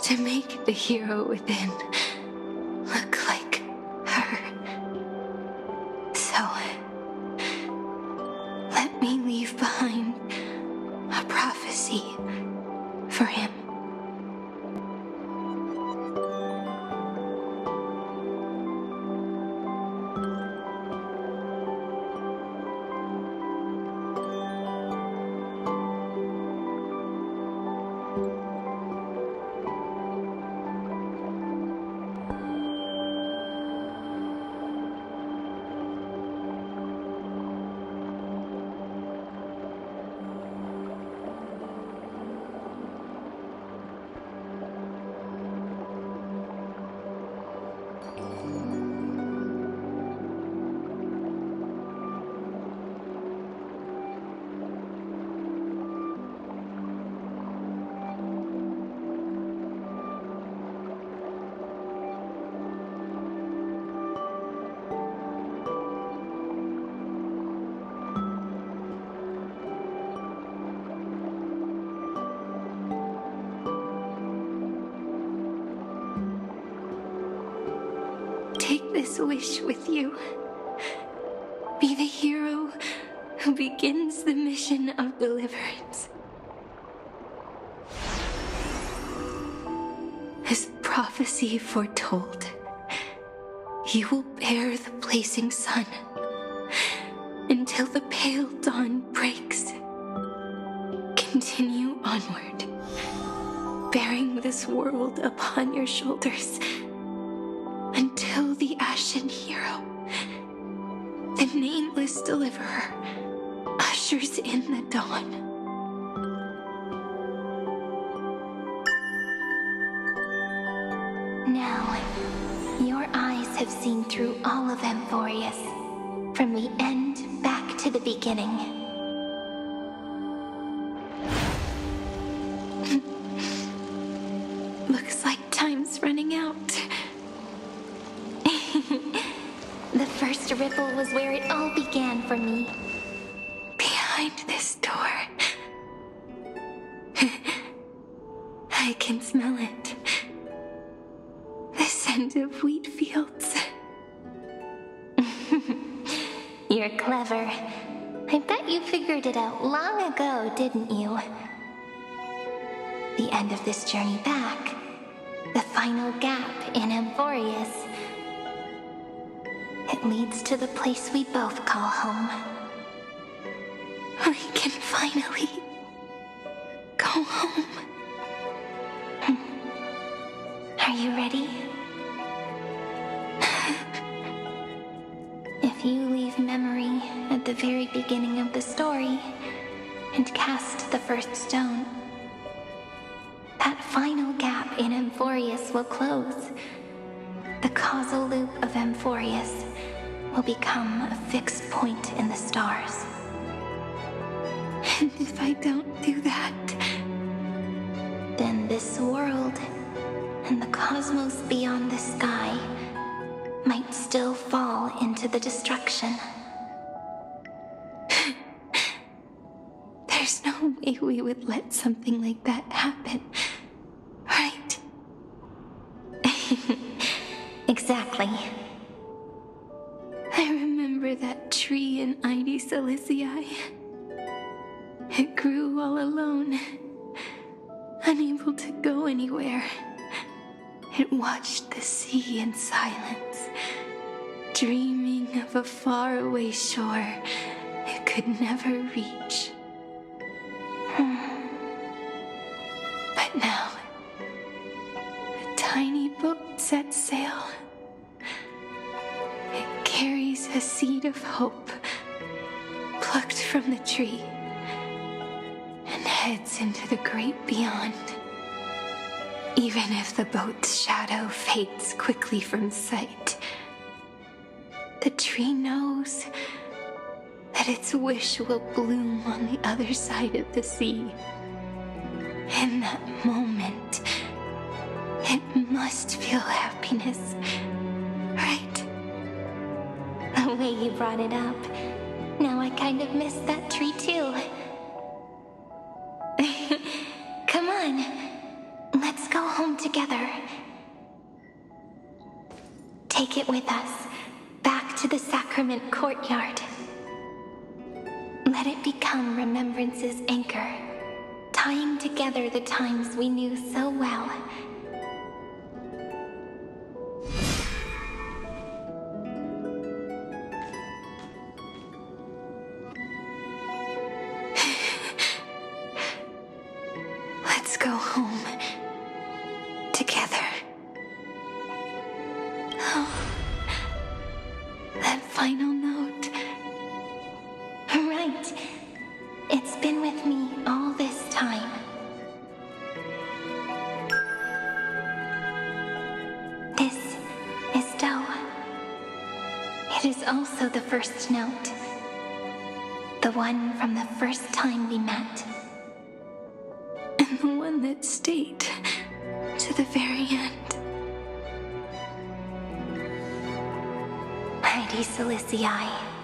to make the hero within look like her. So, let me leave behind a prophecy for him. Take this wish with you. Be the hero who begins the mission of deliverance. As prophecy foretold, you will bear the blazing sun until the pale dawn breaks. Continue onward, bearing this world upon your shoulders until the Ashen Hero, the nameless deliverer, ushers in the dawn. Now, your eyes have seen through all of Amphoreus, from the end back to the beginning. Looks like time's running out. The first ripple was where it all began for me. Behind this door. I can smell it. The scent of wheat fields. You're clever. I bet you figured it out long ago, didn't you? The end of this journey back. The final gap in Amphoreus. It leads to the place we both call home. We can finally go home. Are you ready? If you leave memory at the very beginning of the story and cast the first stone, that final gap in Amphoreus will close. The causal loop of Amphoreus will become a fixed point in the stars. And if I don't do that, then this world and the cosmos beyond the sky might still fall into the destruction. There's no way we would let something like that happen, right? Exactly. I remember that tree in Ice Remembrance. It grew all alone, unable to go anywhere. It watched the sea in silence, dreaming of a faraway shore it could never reach. But now, a tiny boat sets sail. It carries a seed of hope, plucked from the tree, and heads into the great beyond. Even if the boat's shadow fades quickly from sight, the tree knows that its wish will bloom on the other side of the sea. In that moment, it must feel happiness, right? The way you brought it up, now I kind of miss that tree too. Come on, let's go home together. Take it with us, back to the sacrament courtyard. Let it become Remembrance's anchor, tying together the times we knew so well. Let's go home together. Oh, that final note. Right. It's been with me all this time. This is Do. It is also the first note. The one from the first time we met. And the one that stayed to the very end. Mighty Celestii.